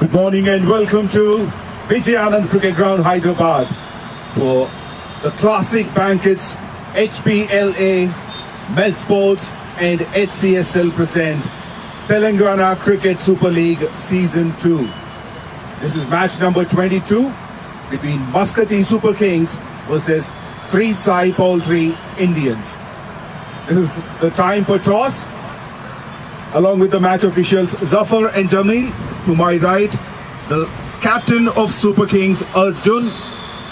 Good morning and welcome to Vijayanand Cricket Ground, Hyderabad for the classic banquets. HPLA, MES Sports and HCSL present Telangana Cricket Super League Season 2. This is match number 22 between MASQATI Super Kings versus SAI Poultry Indians. This is the time for toss. Along with the match officials Zafar and Jamil, to my right, the captain of Super Kings Arjun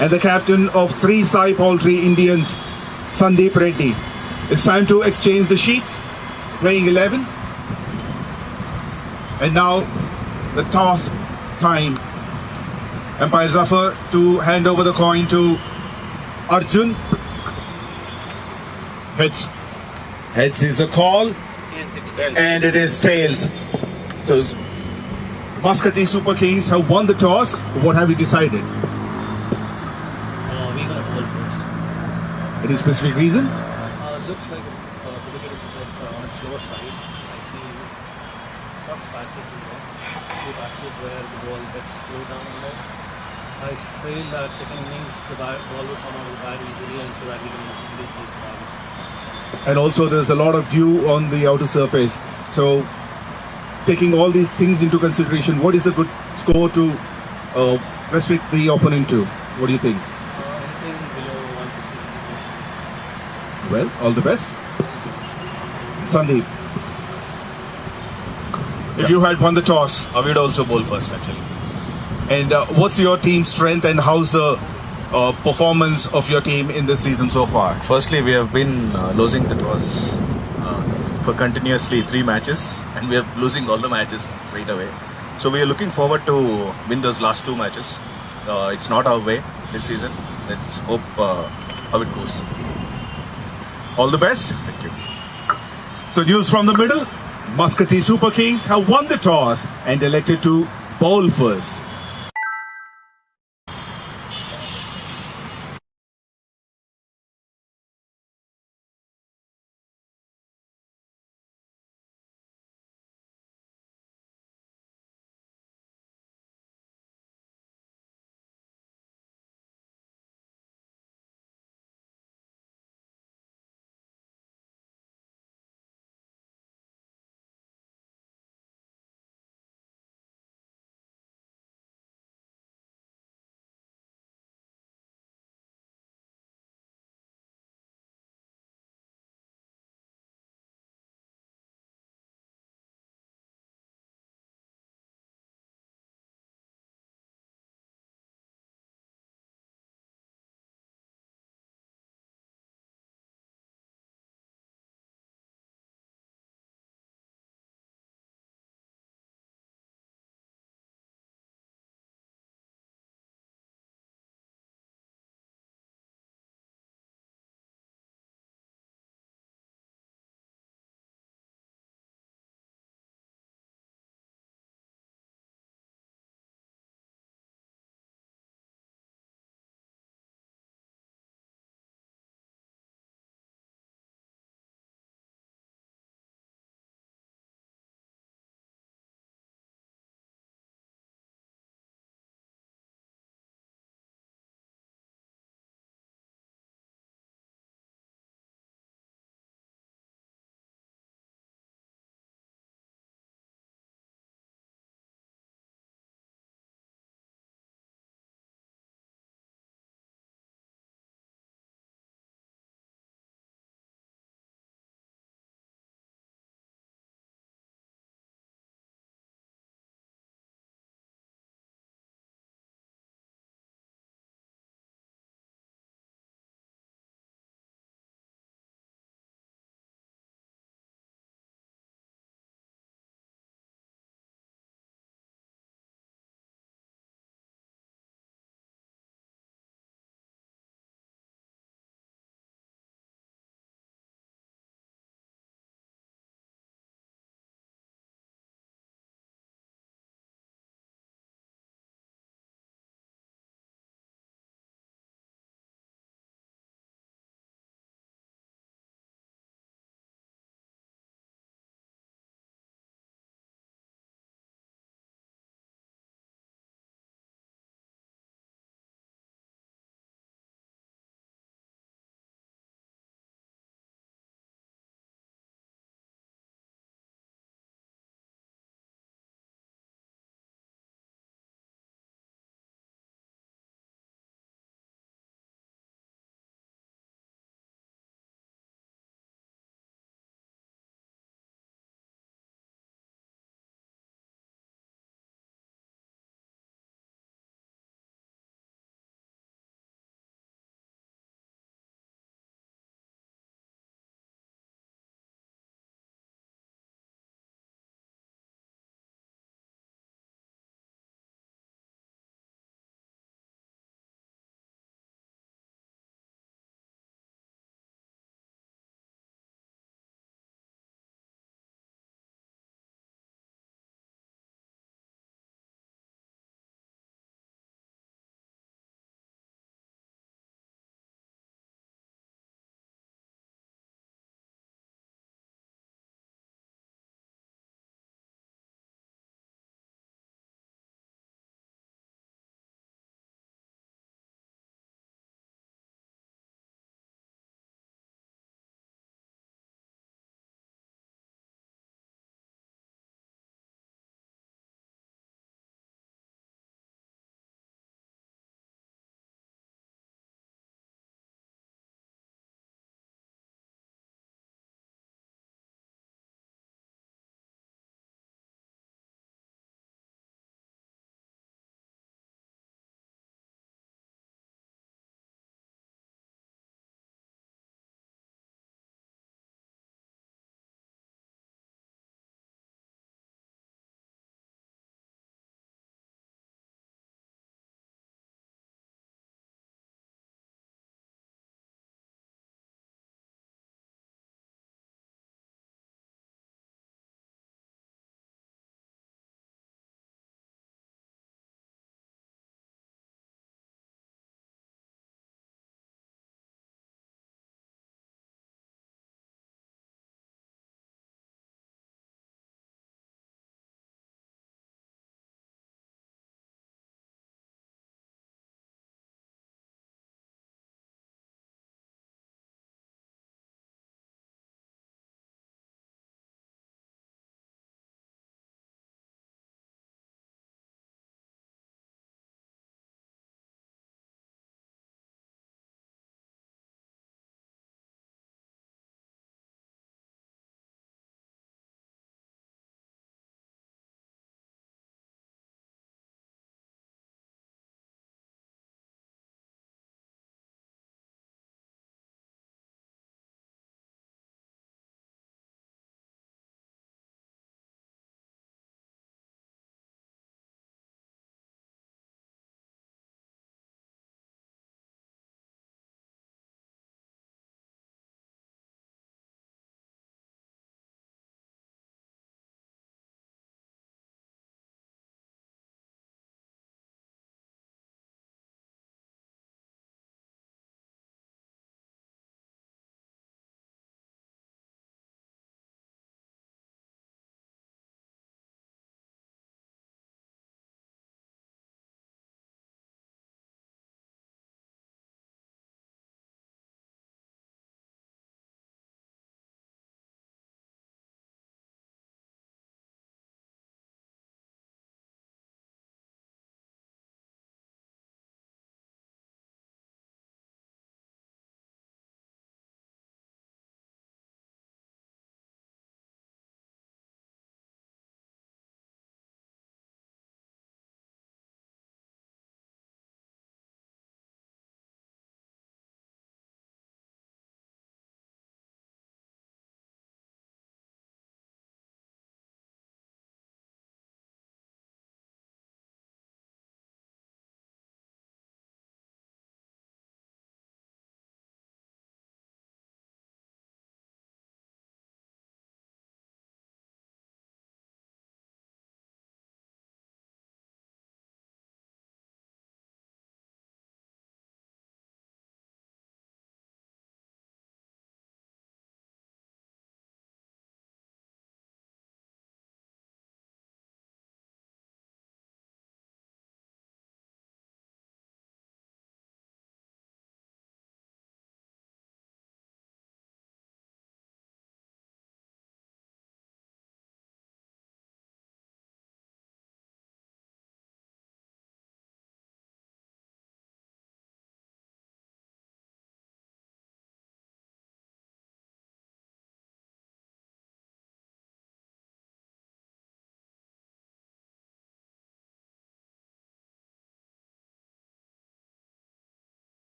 and the captain of SAI Poultry Indians Sandeep Reddy. It's time to exchange the sheets, playing 11. And now the toss time. Umpire Zafar to hand over the coin to Arjun. Heads. Heads is a call. And it is tails. So MASQATI Super Kings have won the toss. What have you decided? We're going to bowl first. Any specific reason? Looks like the wicket is a bit on the slower side. I see tough patches in there. Few patches where the ball gets slowed down in there. I feel that second innings the ball will come out of the bat easily, and so that we can easily chase the ball. And also there's a lot of dew on the outer surface. So taking all these things into consideration, what is a good score to restrict the opponent to? What do you think? Anything below 150. Well, all the best. Sandeep. If you had won the toss, I would also bowl first actually. and what's your team's strength and how's the performance of your team in this season so far? Firstly, we have been losing the toss for continuously 3 matches, and we are losing all the matches straight away. So we are looking forward to win those last 2 matches. It's not our way this season. Let's hope how it goes. All the best. Thank you. So news from the middle. MASQATI Super Kings have won the toss and elected to bowl first.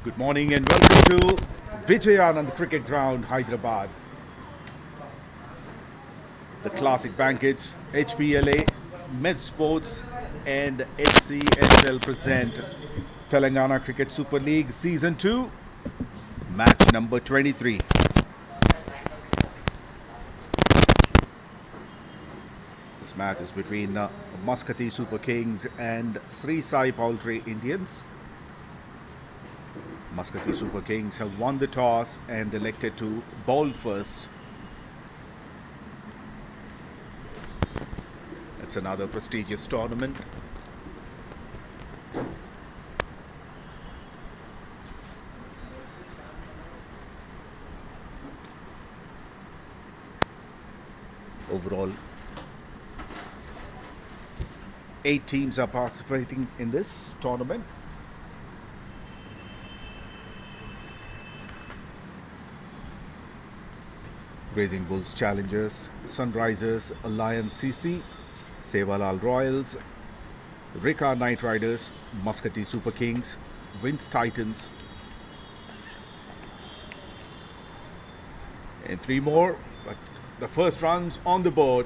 Good morning and welcome to Vijayanand Cricket Ground, Hyderabad. The classic banquets, HPLA, Med Sports and SCSL present Telangana Cricket Super League Season 2, match number 23. This match is between MASQATI Super Kings and SAI Poultry Indians. MASQATI Super Kings have won the toss and elected to bowl first. It's another prestigious tournament. Overall, 8 teams are participating in this tournament. Grazing Bulls Challengers, Sunrisers, Alliance CC, Sevalal Royals, RIKA Knight Riders, MASQATI Super Kings, Winds Titans, and 3 more. The first runs on the board.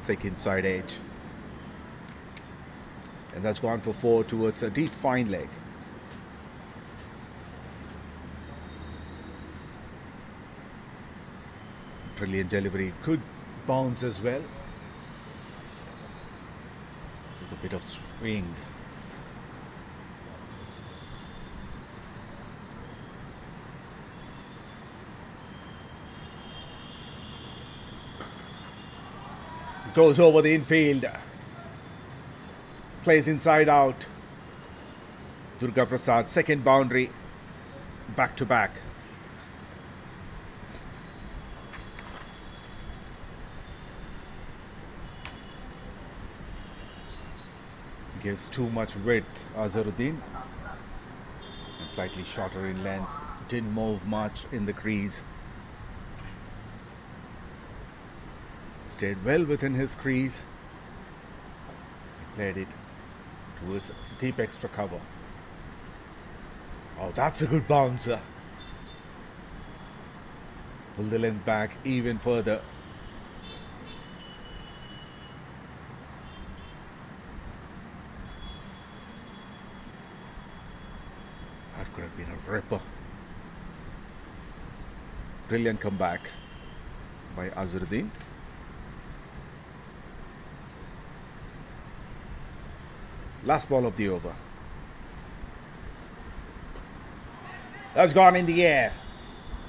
Thick inside edge. And that's gone for 4 towards a deep fine leg. Brilliant delivery, good bounce as well. With a bit of swing. Goes over the infield. Plays inside out. Durga Prasad, second boundary. Back to back. Gives too much width, Azharuddin. And slightly shorter in length. Didn't move much in the crease. Stayed well within his crease. Played it towards deep extra cover. Oh, that's a good bouncer. Pull the length back even further. That could have been a ripper. Brilliant comeback by Azharuddin. Last ball of the over. That's gone in the air.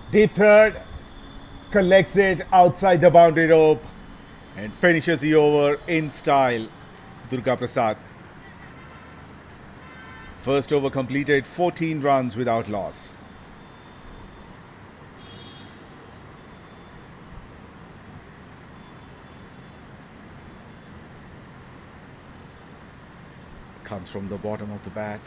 Deep third. Collects it outside the boundary rope. And finishes the over in style. Durga Prasad. First over completed, 14 runs without loss. Comes from the bottom of the bat.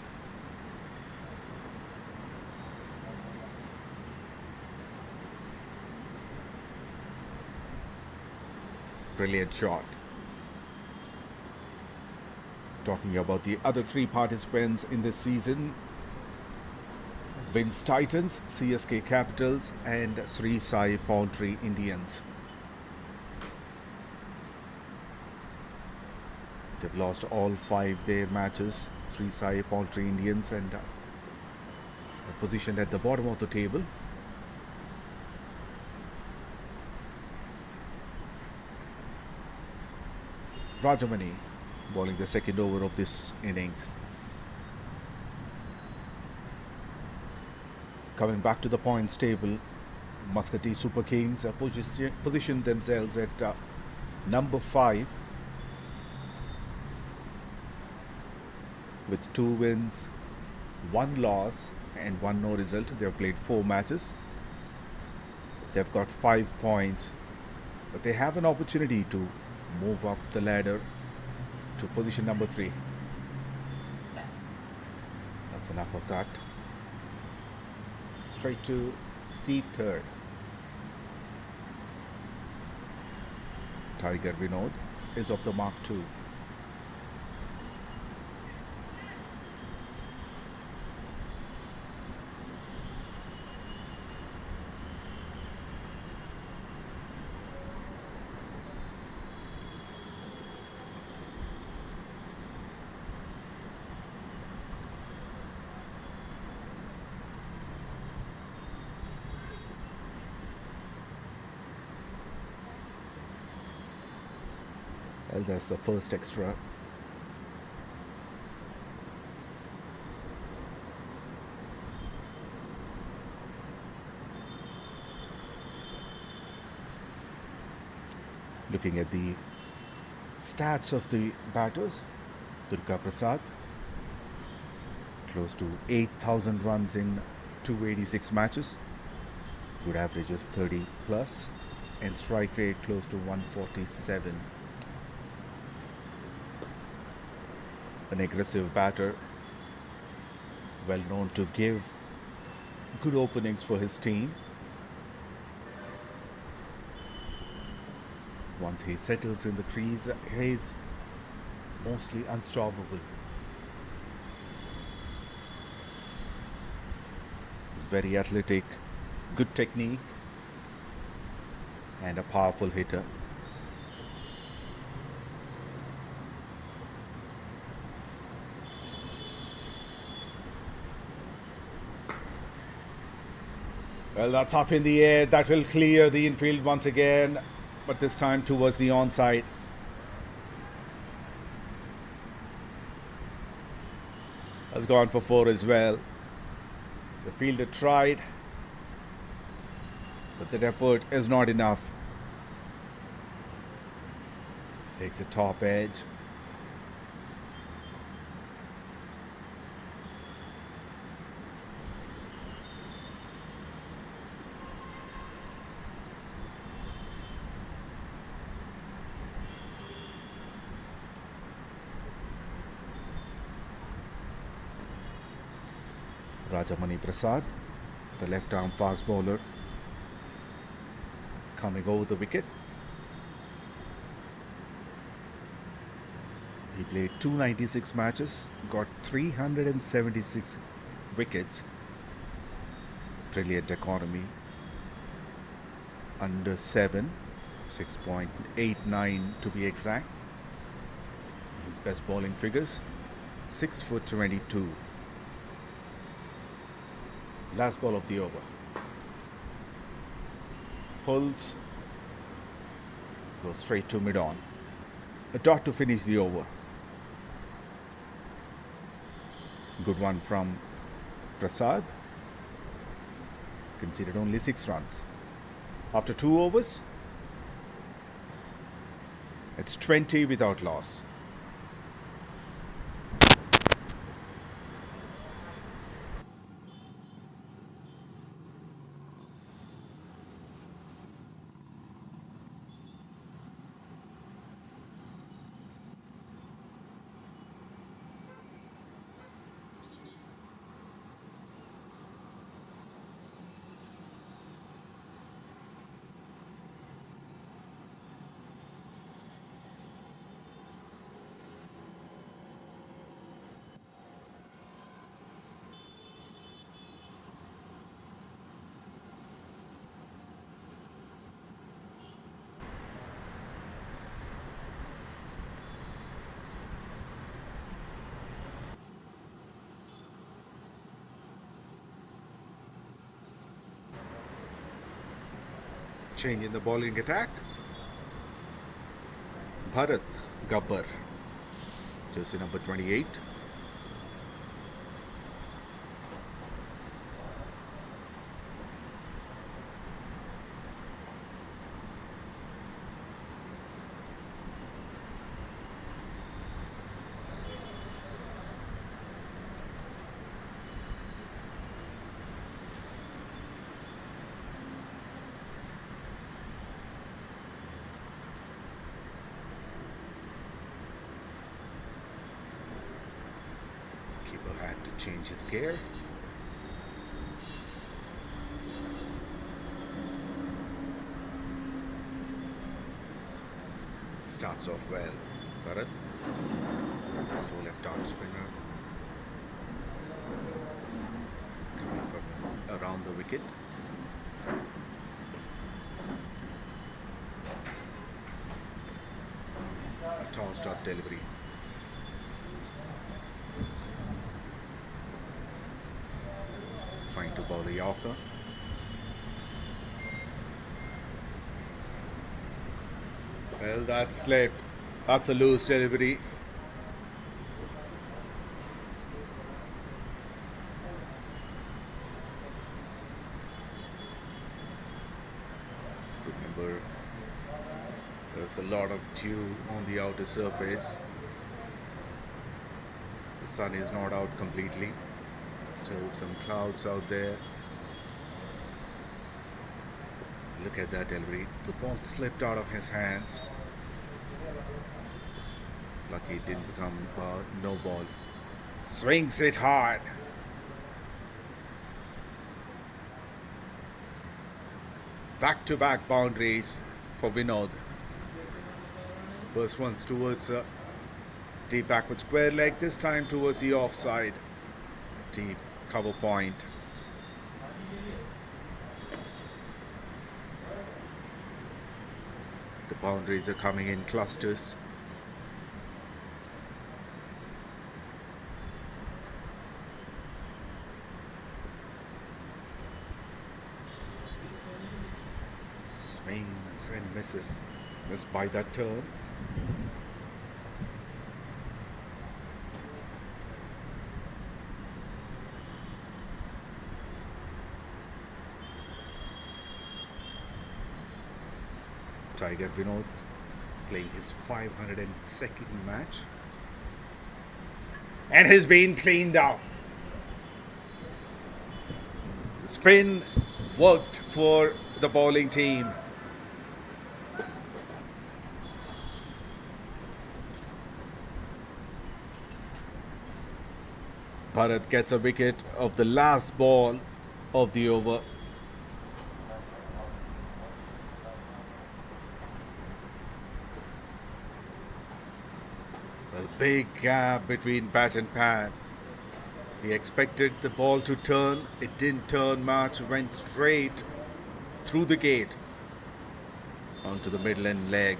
Brilliant shot. Talking about the other 3 participants in this season. Winds Titans, CSK Capitals and SAI Poultry Indians. They've lost all 5 their matches. SAI Poultry Indians and are positioned at the bottom of the table. Rajamani bowling the second over of this innings. Coming back to the points table, MASQATI Super Kings have positioned themselves at number 5 with 2 wins, 1 loss and 1 no result. They have played 4 matches. They've got 5 points, but they have an opportunity to move up the ladder to position number 3. That's an uppercut. Straight to deep third. Tiger Vinod is off the mark too. Well, that's the first extra. Looking at the stats of the batters, Durga Prasad, close to 8,000 runs in 286 matches, good average of 30 plus, and strike rate close to 147. An aggressive batter, well known to give good openings for his team. Once he settles in the crease, he's mostly unstoppable. He's very athletic, good technique, and a powerful hitter. Well, that's up in the air. That will clear the infield once again, but this time towards the onside. Has gone for 4 as well. The fielder tried, but that effort is not enough. Takes the top edge. Rajamani Prasad, the left arm fast bowler, coming over the wicket. He played 296 matches, got 376 wickets. Brilliant economy. Under 7, 6.89 to be exact. His best bowling figures, 6'22". Last ball of the over. Pulls. Goes straight to mid-on. A dot to finish the over. Good one from Prasad. Conceded only 6 runs. After 2 overs, it's 20 without loss. Change in the bowling attack. Bharat Gabbar, jersey number 28. Keeper had to change his gear. Starts off well. Bharat, slow left arm spinner, coming from around the wicket. A tall start delivery. Trying to bowl a Yorker. Well, that slipped. That's a loose delivery. Remember, there's a lot of dew on the outer surface. The sun is not out completely. Still some clouds out there. Look at that delivery. The ball slipped out of his hands. Lucky it didn't become a no ball. Swings it hard. Back-to-back boundaries for Vinod. First one's towards deep backward square leg, this time towards the offside. Deep cover point. The boundaries are coming in clusters. Swings and misses. Missed by that turn. Tiger Vinod playing his 502nd match, and has been cleaned out. The spin worked for the bowling team. Bharat gets a wicket of the last ball of the over. A big gap between bat and pad. He expected the ball to turn. It didn't turn much. Went straight through the gate onto the middle end leg.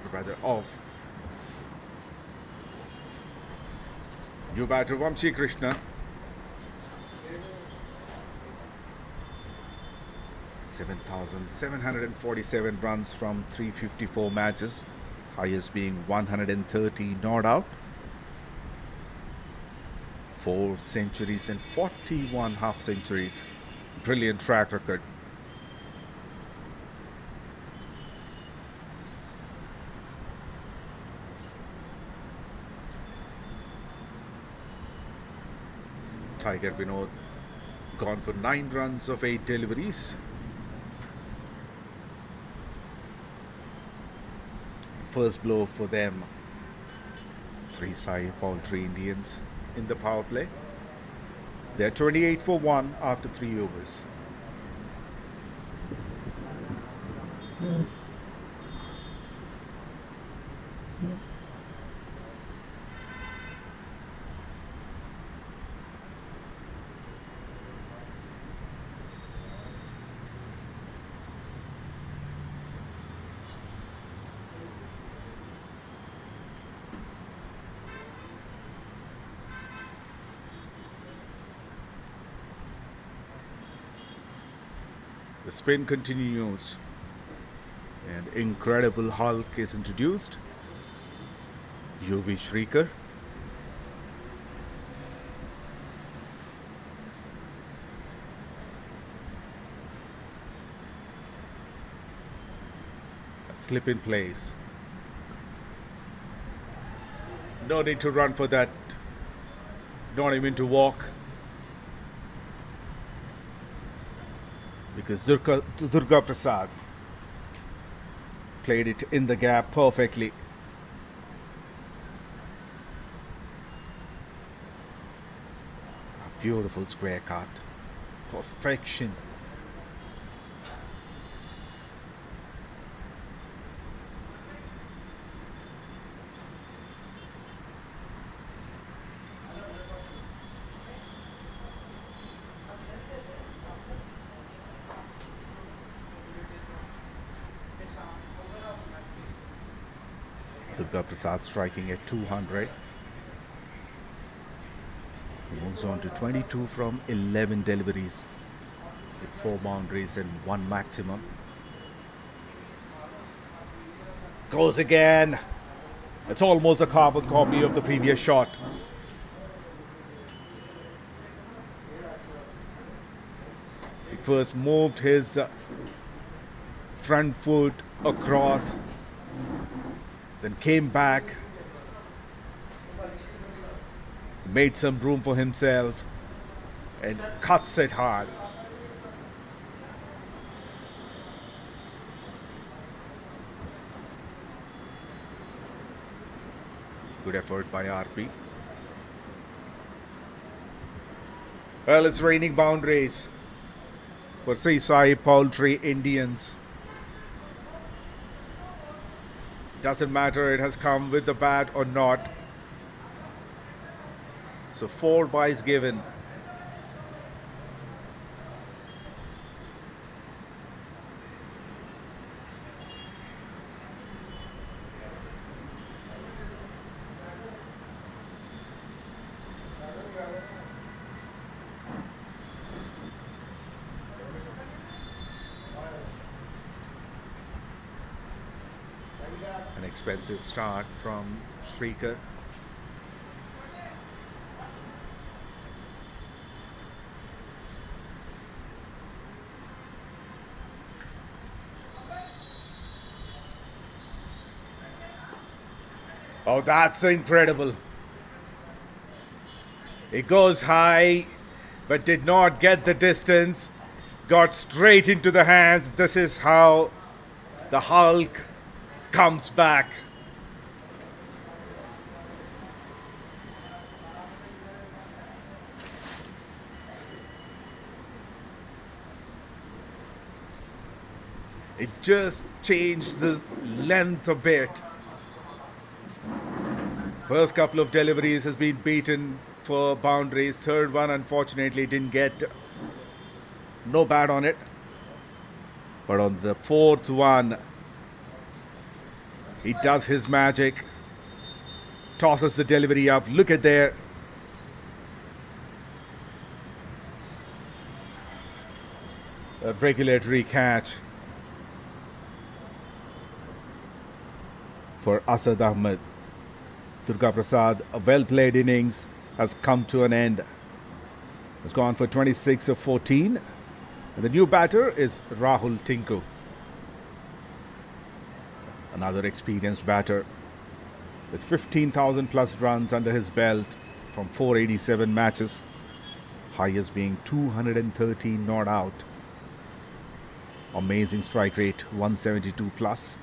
Or rather off. New batter Vamshi Krishna. 7,747 runs from 354 matches. Highest being 130 not out. 4 centuries and 41 half centuries. Brilliant track record. Tiger Vinod gone for 9 runs of 8 deliveries. First blow for them. 3 SAI Poultry Indians in the power play. They're 28 for 1 after 3 overs. The spin continues, and incredible Hulk is introduced. UV Shrieker. Slip in place. No need to run for that. Not even to walk. Because Durga Prasad played it in the gap perfectly. A beautiful square cut. Perfection. Durga Prasad striking at 200. He moves on to 22 from 11 deliveries with 4 boundaries and 1 maximum. Goes again. It's almost a carbon copy of the previous shot. He first moved his front foot across, then came back, made some room for himself, and cuts it hard. Good effort by RP. Well, it's raining boundaries for SAI Poultry Indians. Doesn't matter it has come with the bat or not. So 4 byes given. An expensive start from RIKA. Oh, that's incredible. It goes high, but did not get the distance. Got straight into the hands. This is how the Hulk comes back. It just changed the length a bit. First couple of deliveries has been beaten for boundaries. Third one, unfortunately, didn't get no bat on it. But on the fourth one, he does his magic. Tosses the delivery up. Look at there. A regulatory catch for Asad Ahmed. Durga Prasad, a well-played innings, has come to an end. Has gone for 26 of 14. And the new batter is Rahul Tinku. Another experienced batter with 15,000 plus runs under his belt from 487 matches. Highest being 213 not out. Amazing strike rate, 172 plus.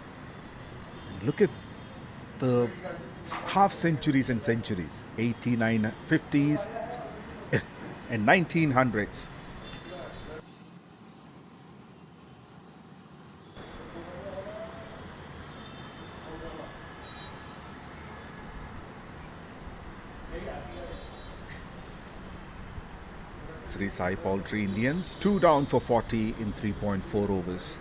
And look at the half centuries and centuries, 8950s and 1900s. SAI Poultry Indians 2 down for 40 in 3.4 overs.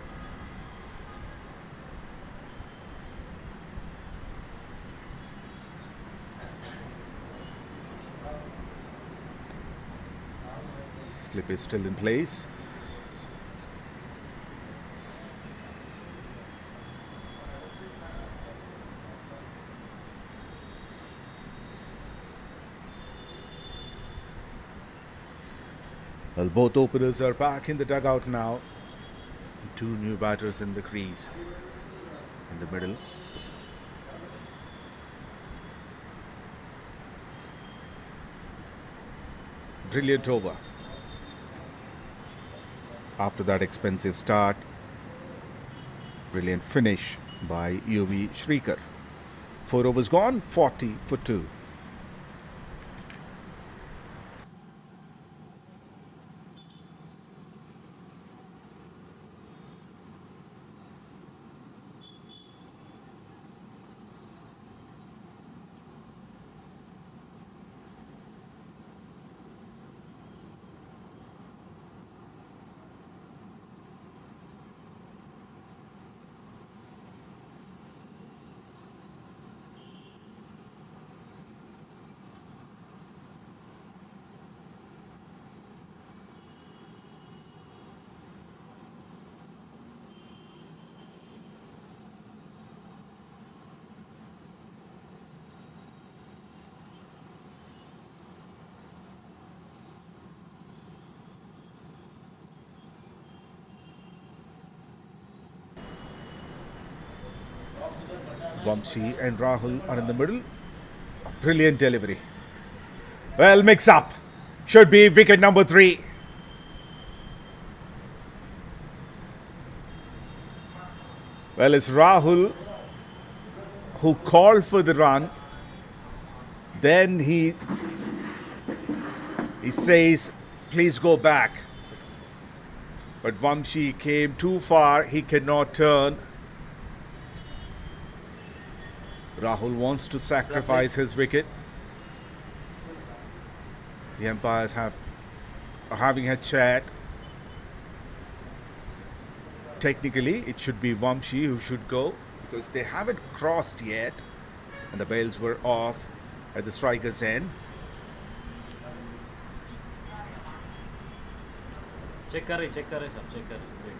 Slip is still in place. Well, both openers are back in the dugout now. 2 new batters in the crease. In the middle. Brilliant over. After that expensive start, brilliant finish by UV Shrikar. 4 overs gone, 40 for 2. Vamshi and Rahul are in the middle. A brilliant delivery. Well, mix up. Should be wicket number 3. Well, it's Rahul who called for the run. Then he says, please go back. But Vamshi came too far. He cannot turn. Rahul wants to sacrifice his wicket. The umpires are having a chat. Technically, it should be Vamshi who should go because they haven't crossed yet. And the bails were off at the striker's end. Check कर रहे सब check कर रहे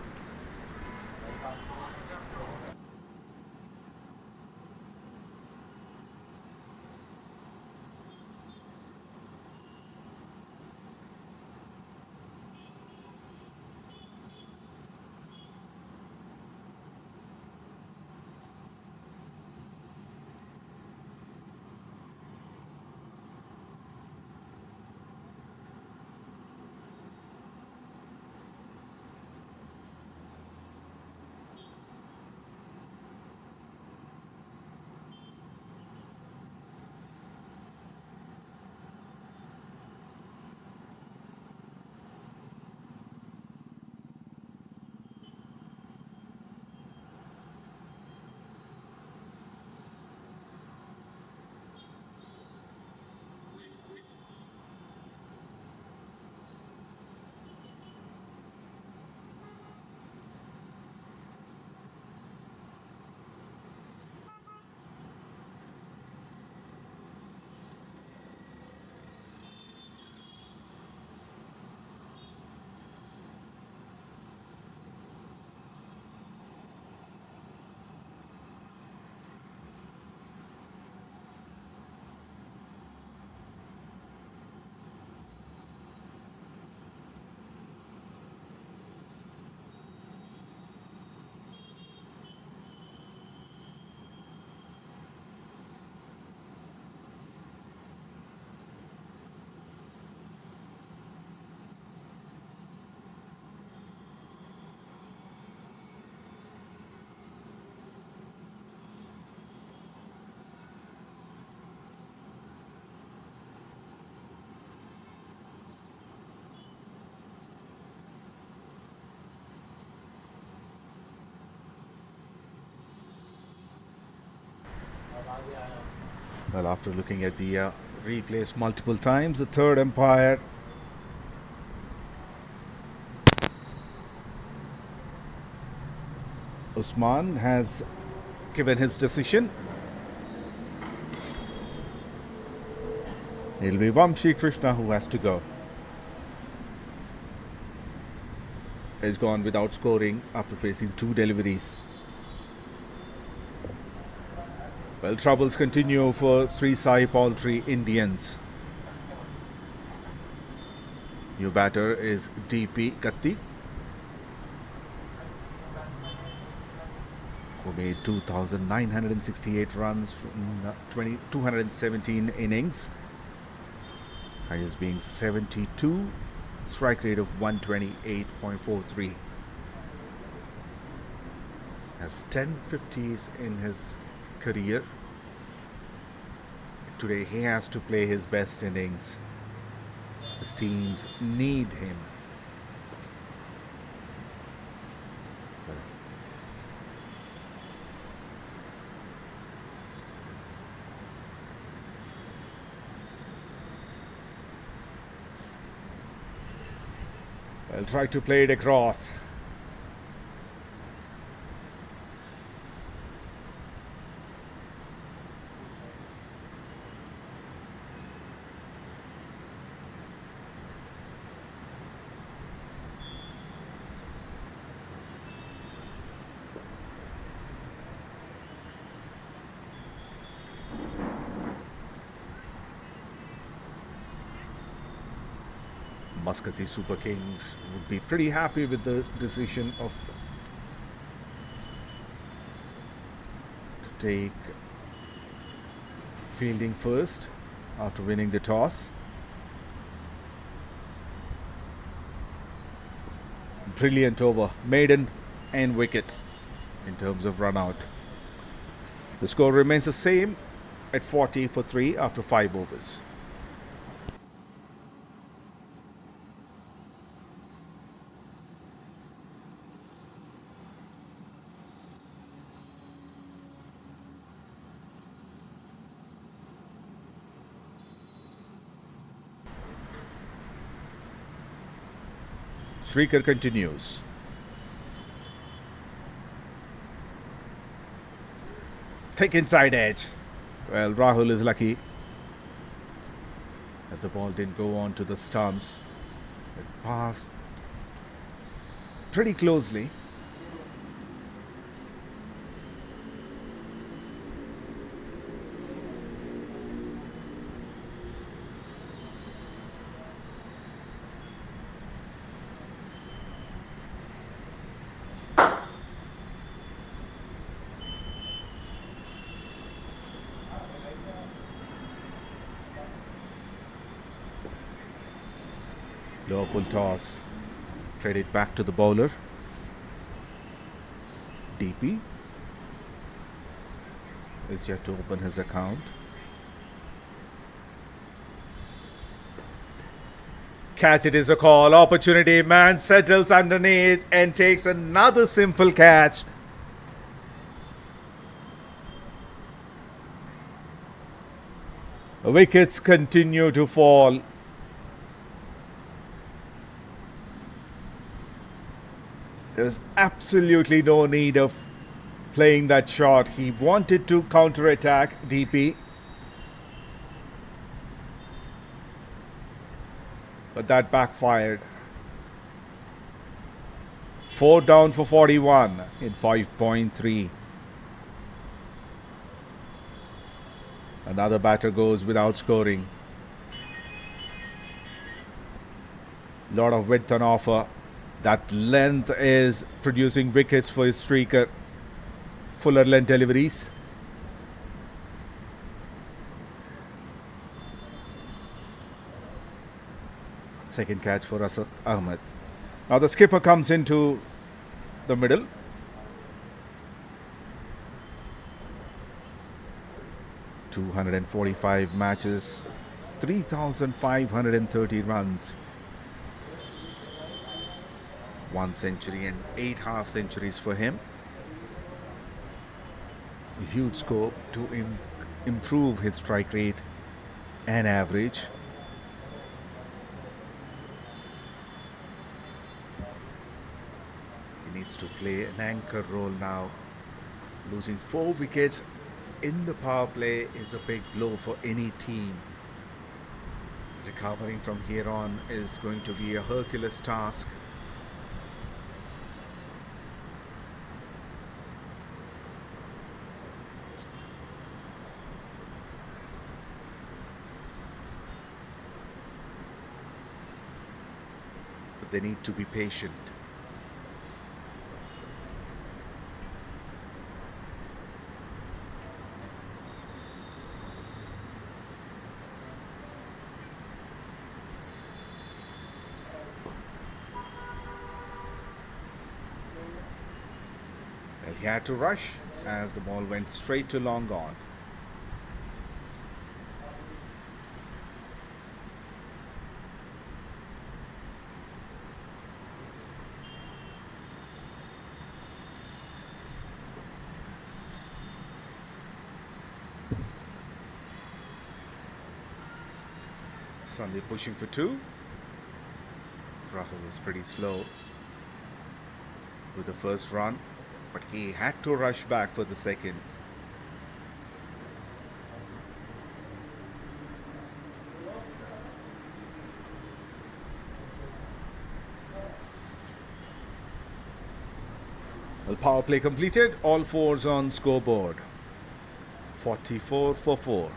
Well, after looking at the replays multiple times, the third umpire Usman has given his decision. It'll be Vamshi Krishna who has to go. He's gone without scoring after facing 2 deliveries. Well, troubles continue for SAI Poultry Indians. New batter is DP Gatti, who made 2,968 runs from 217 innings. Highest being 72, strike rate of 128.43. Has 10 50s in his career. Today he has to play his best innings. His teams need him. I'll try to play it across. MASQATI Super Kings would be pretty happy with the decision of take fielding first after winning the toss. Brilliant over, maiden and wicket in terms of run out. The score remains the same at 40 for 3 after 5 overs. Shrikar continues. Thick inside edge. Well, Rahul is lucky that the ball didn't go on to the stumps. It passed pretty closely. Low full toss. Trade it back to the bowler. DP is yet to open his account. Catch it is a call. Opportunity. Man settles underneath and takes another simple catch. Wickets continue to fall. There's absolutely no need of playing that shot. He wanted to counter-attack DP, but that backfired. 4 down for 41 in 5.3. Another batter goes without scoring. Lot of width on offer. That length is producing wickets for his streaker. Fuller length deliveries. Second catch for Asad Ahmed. Now the skipper comes into the middle. (245 matches, 3,530 runs. 1 century and 8 half centuries for him. A huge scope to improve his strike rate and average. He needs to play an anchor role now. Losing 4 wickets in the power play is a big blow for any team. Recovering from here on is going to be a Herculean task. They need to be patient. Well, he had to rush as the ball went straight to long on. Sunday pushing for 2. Rahul was pretty slow with the first run, but he had to rush back for the second. Well, power play completed. All 4s on scoreboard. 44 for 4.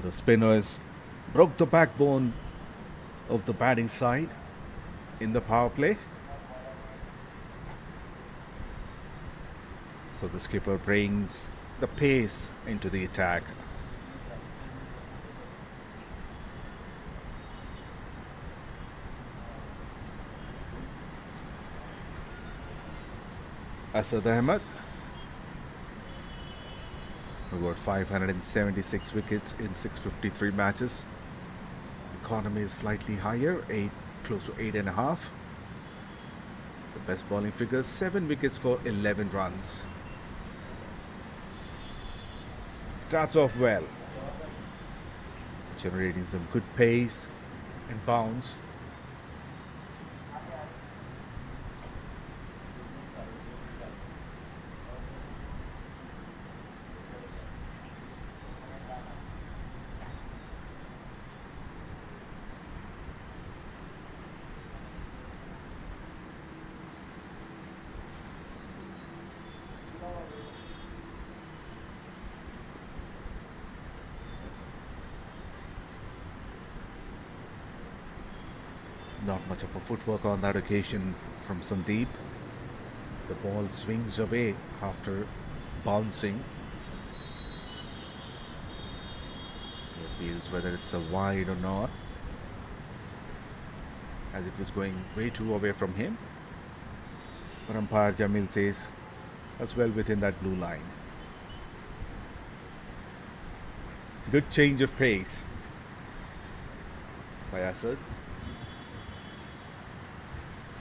The spinners broke the backbone of the batting side in the power play. So the skipper brings the pace into the attack. Asad Ahmed, who got 576 wickets in 653 matches. Economy is slightly higher, close to 8.5. The best bowling figures, 7 wickets for 11 runs. Starts off well, generating some good pace and bounce. Not much of a footwork on that occasion from Sandeep. The ball swings away after bouncing. He appeals whether it's a wide or not, as it was going way too away from him. But umpire Jamil says that's well within that blue line. Good change of pace by Asad,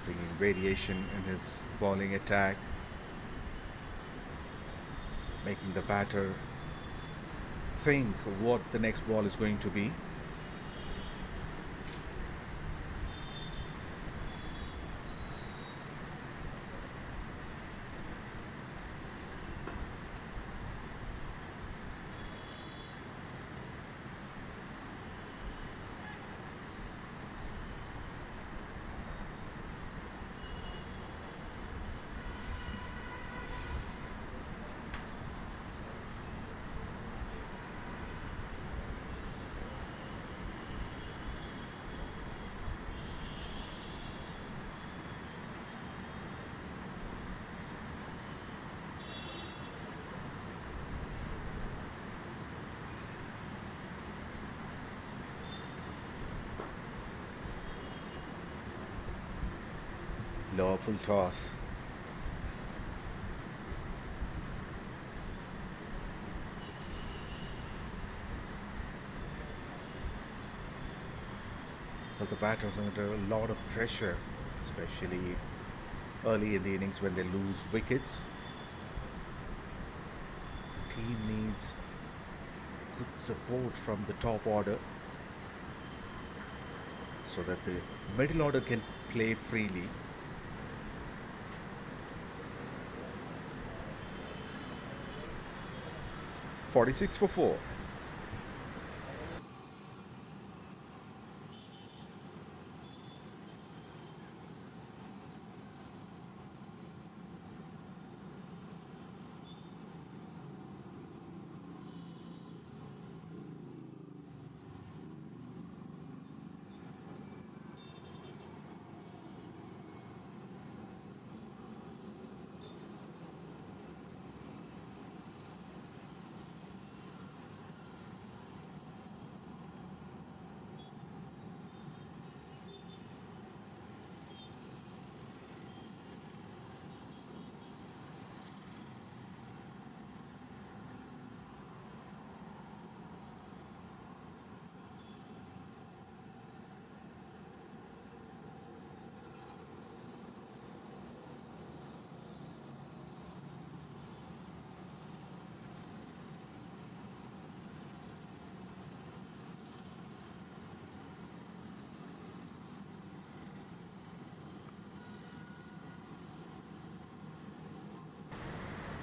bringing variation in his bowling attack, making the batter think what the next ball is going to be. Lawful toss. Well, the batters are under a lot of pressure, especially early in the innings when they lose wickets. The team needs good support from the top order so that the middle order can play freely. "46 for 4.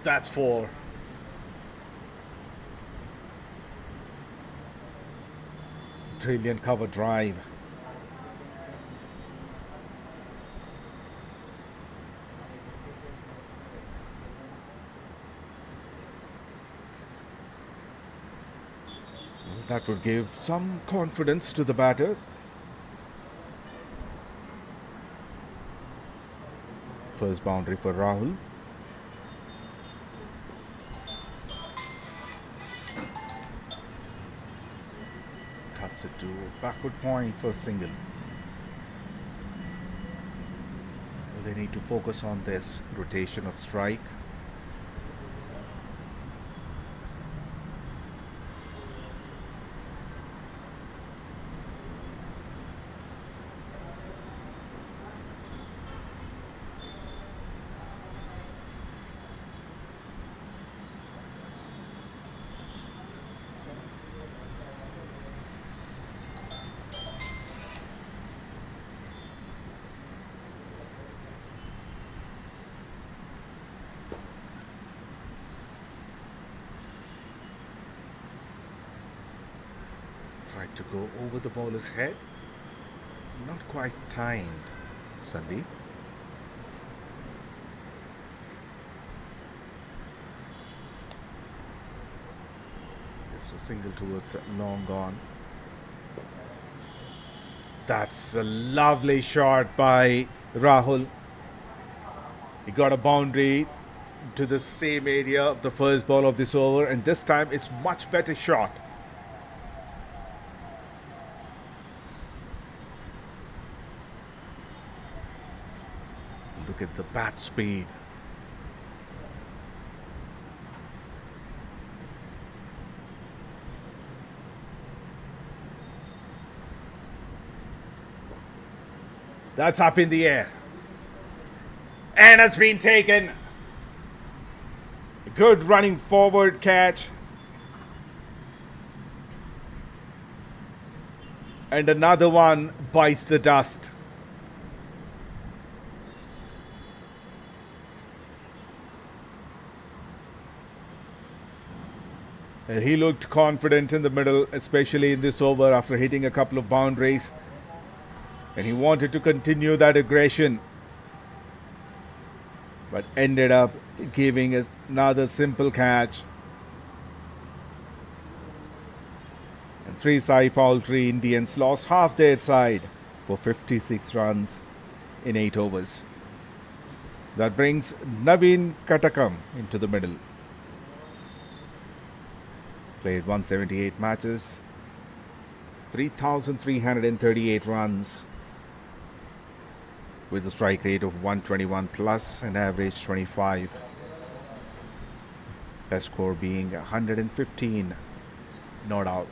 That's 4. Brilliant cover drive. That would give some confidence to the batter. First boundary for Rahul. Cuts it to backward point for single. They need to focus on this rotation of strike. Tried to go over the bowler's head. Not quite timed, Sandeep. Just a single towards long gone. That's a lovely shot by Rahul. He got a boundary to the same area of the first ball of this over, and this time it's much better shot. Look at the bat speed. That's up in the air. And it's been taken. Good running forward catch. And another one bites the dust. And he looked confident in the middle, especially in this over after hitting a couple of boundaries. And he wanted to continue that aggression, but ended up giving another simple catch. And 3 SAI Poultry Indians lost half their side for 56 runs in 8 overs. That brings Naveen Katakam into the middle. Played 178 matches, 3,338 runs, with a strike rate of 121 plus and average 25. Best score being 115 not out.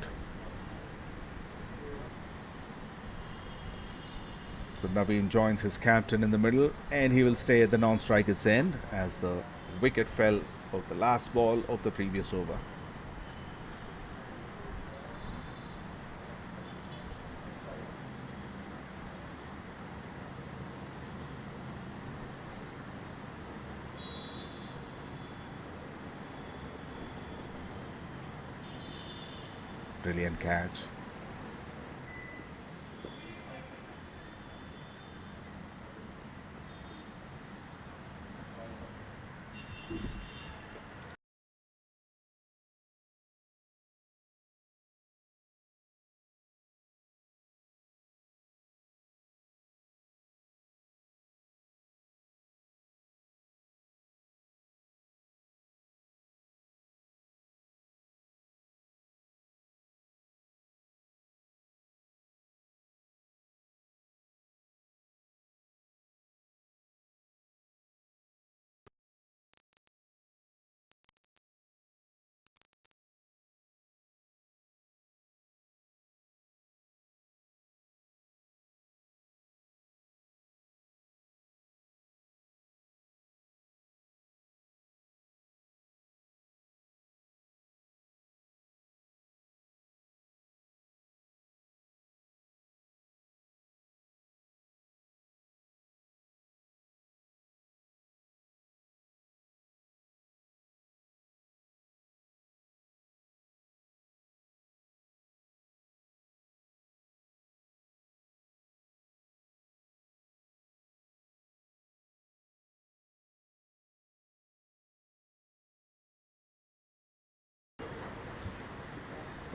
So Naveen joins his captain in the middle, and he will stay at the non-striker's end as the wicket fell of the last ball of the previous over. Brilliant catch.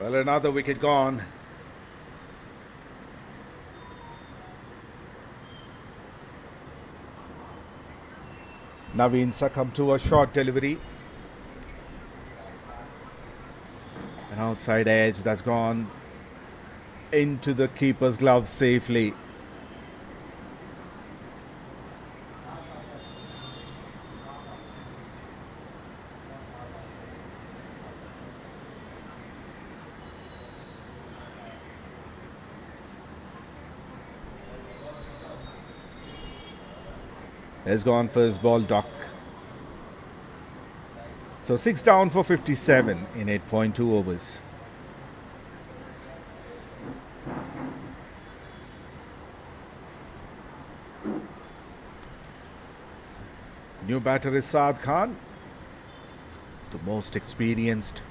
Well, another wicket gone. Naveen succumbed to a short delivery. An outside edge that's gone into the keeper's glove safely. Has gone for his ball duck. So 6 down for 57 in 8.2 overs. New batter is Saad Khan, the most experienced,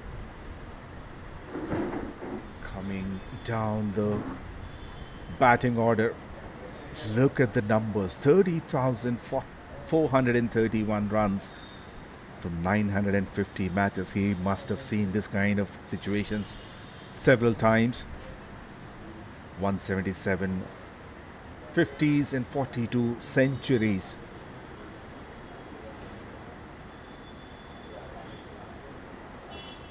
coming down the batting order. Look at the numbers, 30,431 runs from 950 matches. He must have seen this kind of situations several times. 177 50s and 42 centuries.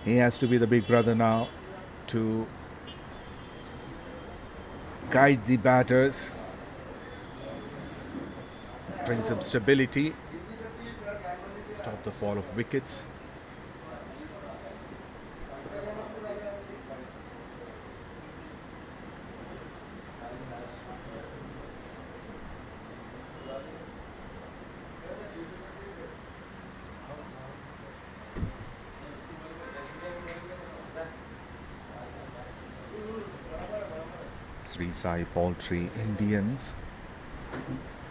He has to be the big brother now to guide the batters, bring some stability, stop the fall of wickets. SAI Poultry Indians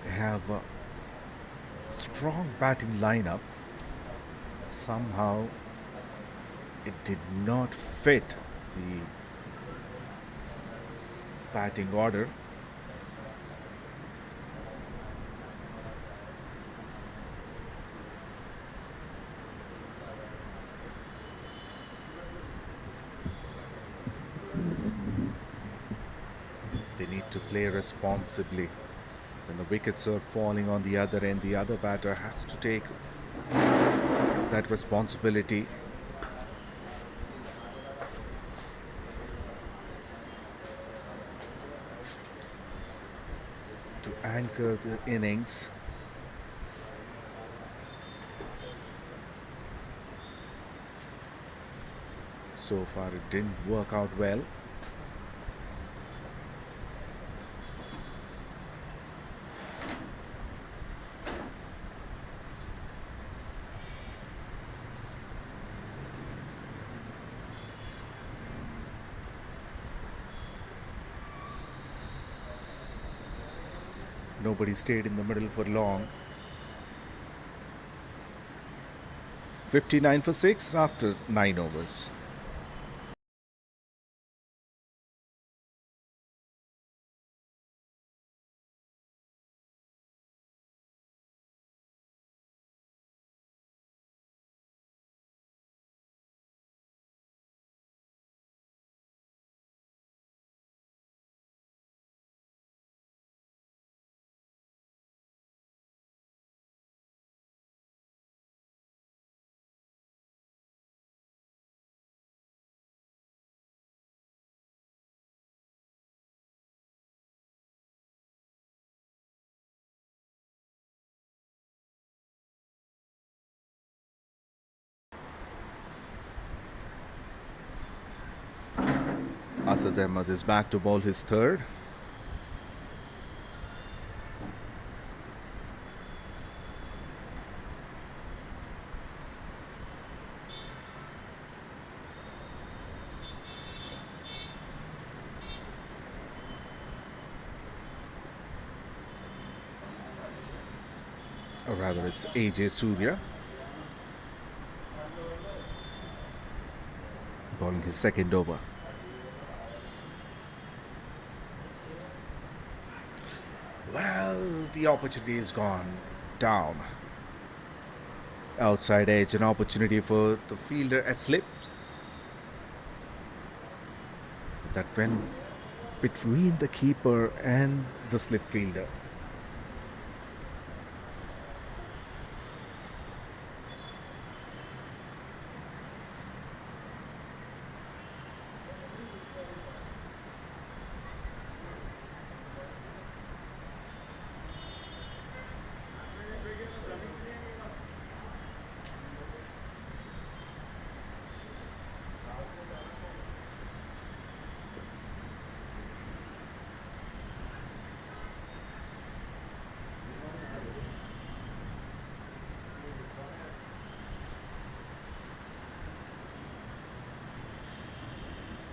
have a strong batting lineup. Somehow it did not fit the batting order. They need to play responsibly. When the wickets are falling on the other end, the other batter has to take that responsibility. To anchor the innings. So far it didn't work out well. Nobody stayed in the middle for long. 59 for 6 after 9 overs. Asad Ahmed is back to bowl his third. Or rather, it's AJ Surya bowling his second over. Well, the opportunity is gone down. Outside edge, an opportunity for the fielder at slip. that went between the keeper and the slip fielder.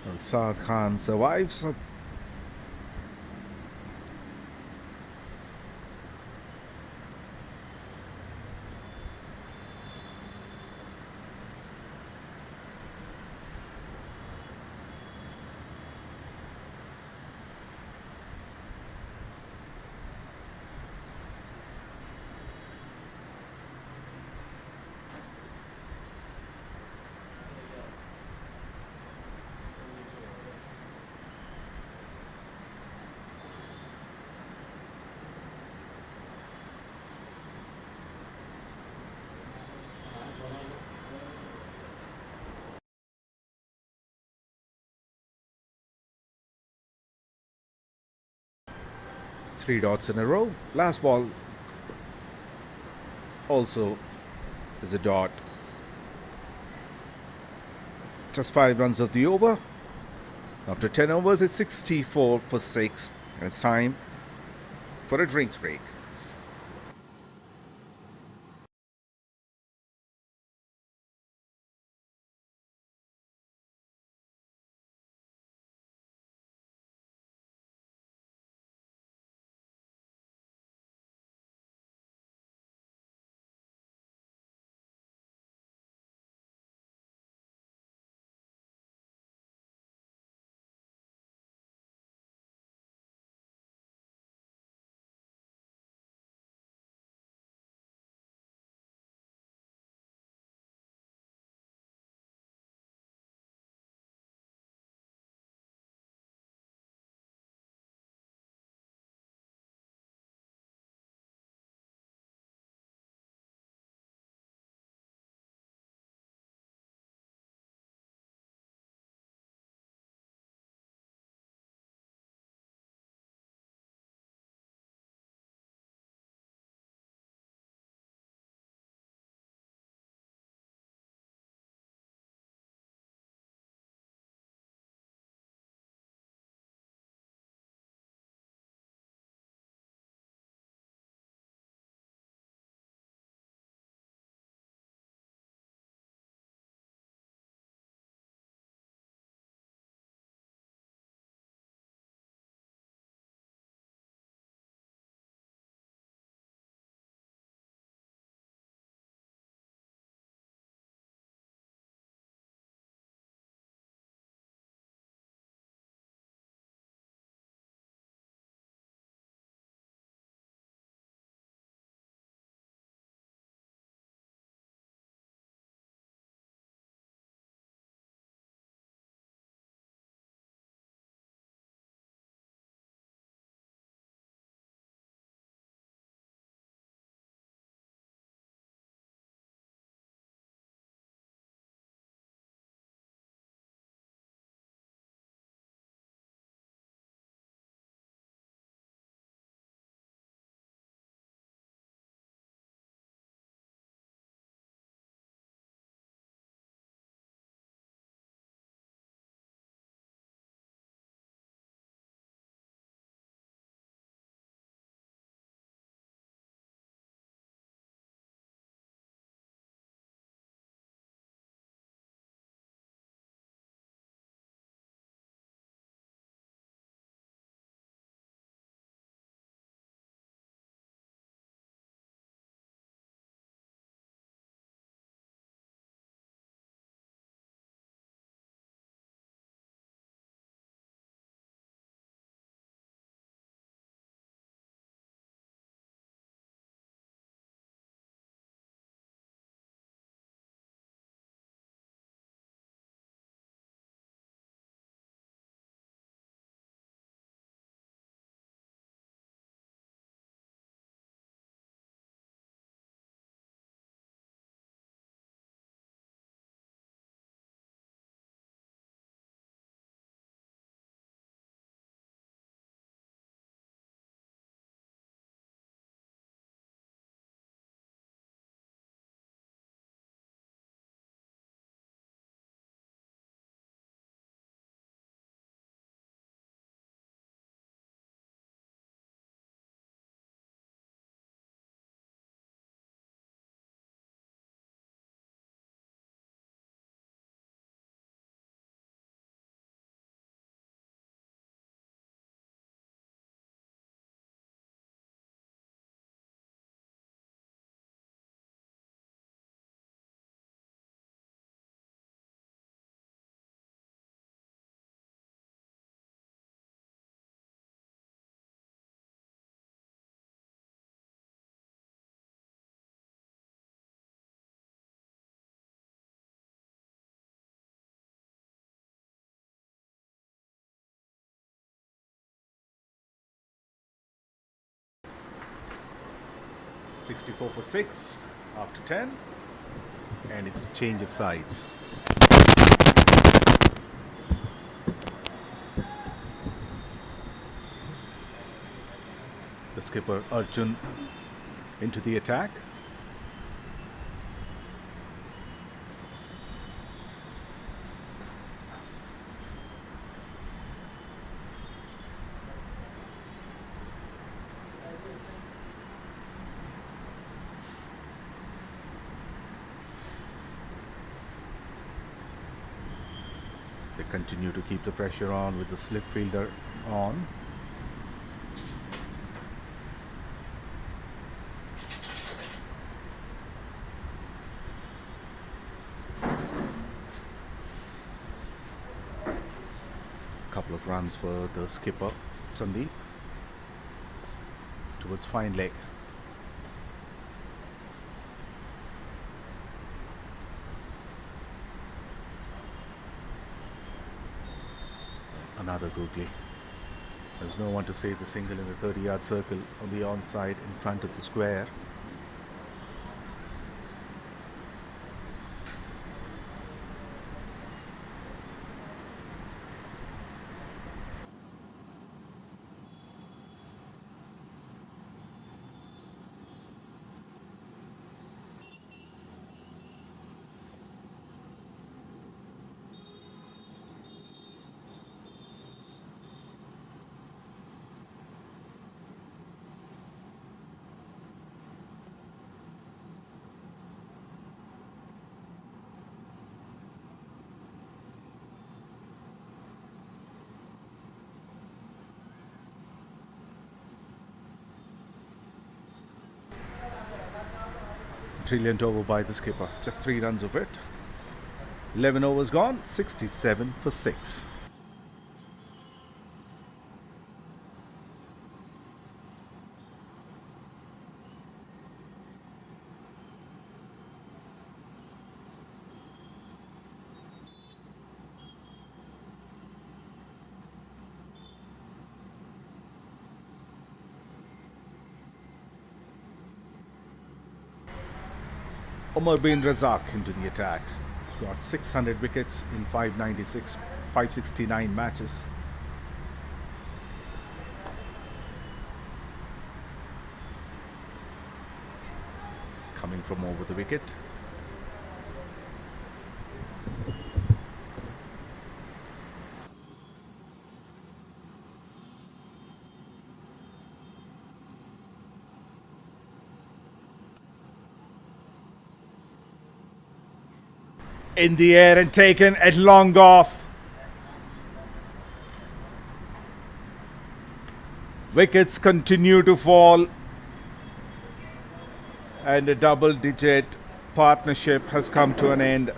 And Saad Khan survives. Three dots in a row. Last ball also is a dot. Just 5 runs of the over. After 10 overs, it's 64 for 6. And it's time for a drinks break. 64 for 6 after 10, and it's change of sides. The skipper Arjun into the attack. They continue to keep the pressure on with the slip fielder on. Couple of runs for the skipper Sandeep towards fine leg. Another googly. There's no one to save the single in the 30-yard circle on the onside in front of the square. Brilliant over by the skipper. Just 3 runs of it. 11 overs gone. 67 for 6. Omar bin Razak into the attack. He's got 600 wickets in 569 matches. Coming from over the wicket. In the air and taken at long off. Wickets continue to fall, and a double-digit partnership has come to an end.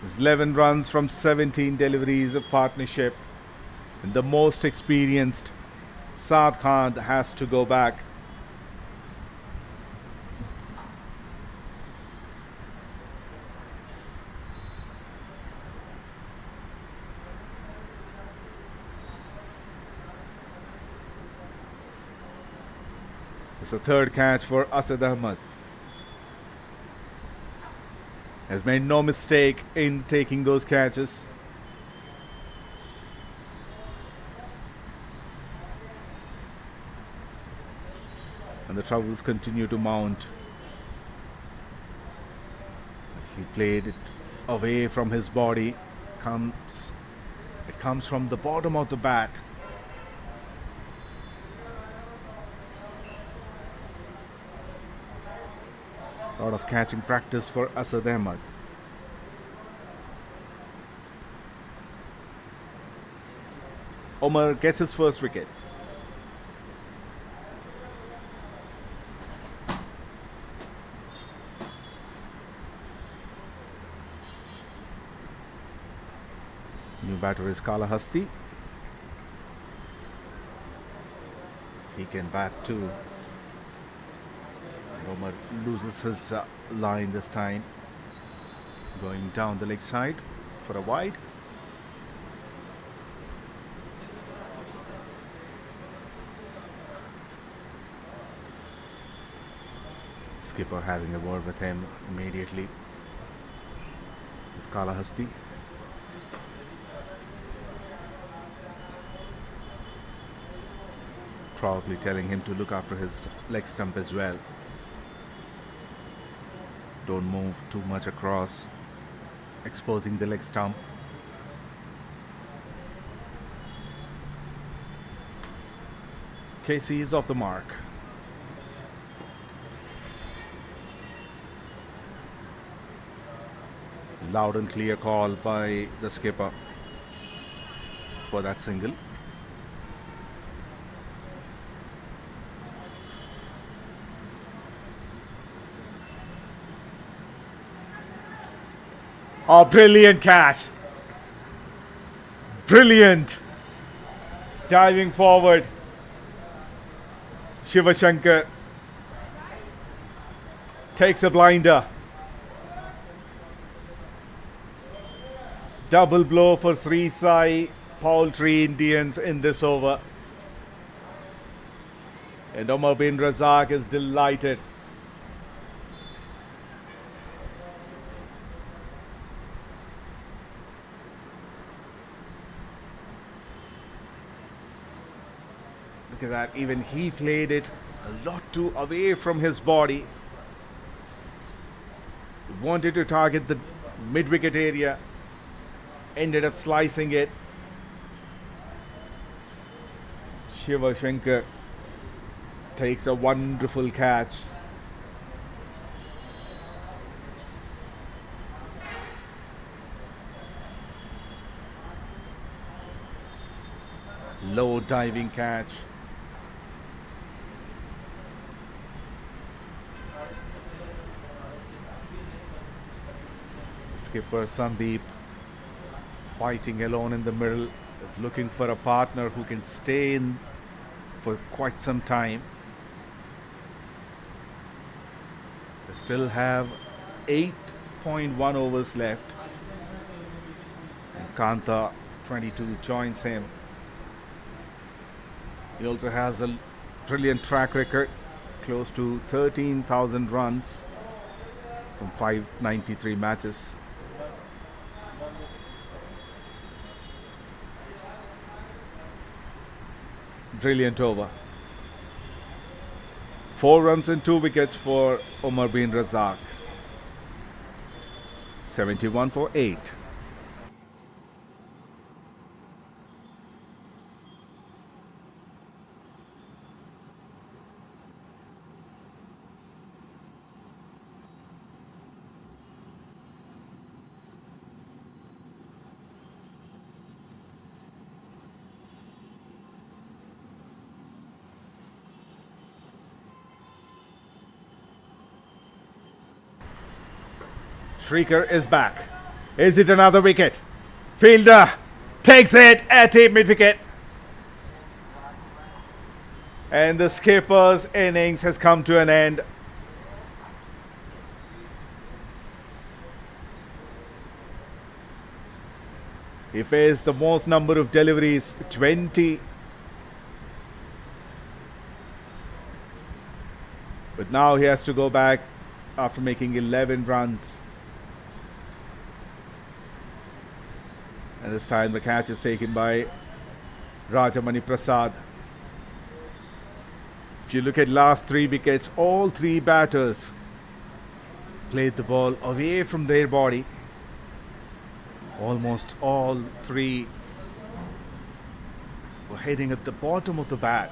There's 11 runs from 17 deliveries of partnership, and the most experienced Saad Khan has to go back. It's a third catch for Asad Ahmad. Has made no mistake in taking those catches. And the troubles continue to mount. He played it away from his body. It comes from the bottom of the bat. A lot of catching practice for Asad Ahmad. Omar gets his first wicket. New batter is Kalahasti. He can bat too. Omar loses his line this time, going down the leg side for a wide. Skipper having a word with him immediately. With Kalahasti. Proudly telling him to look after his leg stump as well. Don't move too much across, exposing the leg stump. Casey is off the mark. Loud and clear call by the skipper for that single. Oh, brilliant catch. Brilliant. Diving forward. Shiva Shankar takes a blinder. Double blow for SAI Poultry Indians in this over. And Omar bin Razak is delighted. Look at that, even he played it a lot too away from his body. He wanted to target the mid-wicket area, ended up slicing it. Shiva Shankar takes a wonderful catch. Low diving catch. Skipper Sandeep, fighting alone in the middle, is looking for a partner who can stay in for quite some time. They still have 8.1 overs left. And Kanta 22 joins him. He also has a brilliant track record, close to 13,000 runs from 593 matches. Brilliant over. 4 runs and 2 wickets for Omar bin Razak. 71 for 8. Shrikar is back. Is it another wicket? Fielder takes it at a mid-wicket. And the skipper's innings has come to an end. He faced the most number of deliveries, 20. But now he has to go back after making 11 runs. And this time the catch is taken by Rajamani Prasad. If you look at last 3 wickets, all 3 batters played the ball away from their body. Almost all 3 were heading at the bottom of the bat.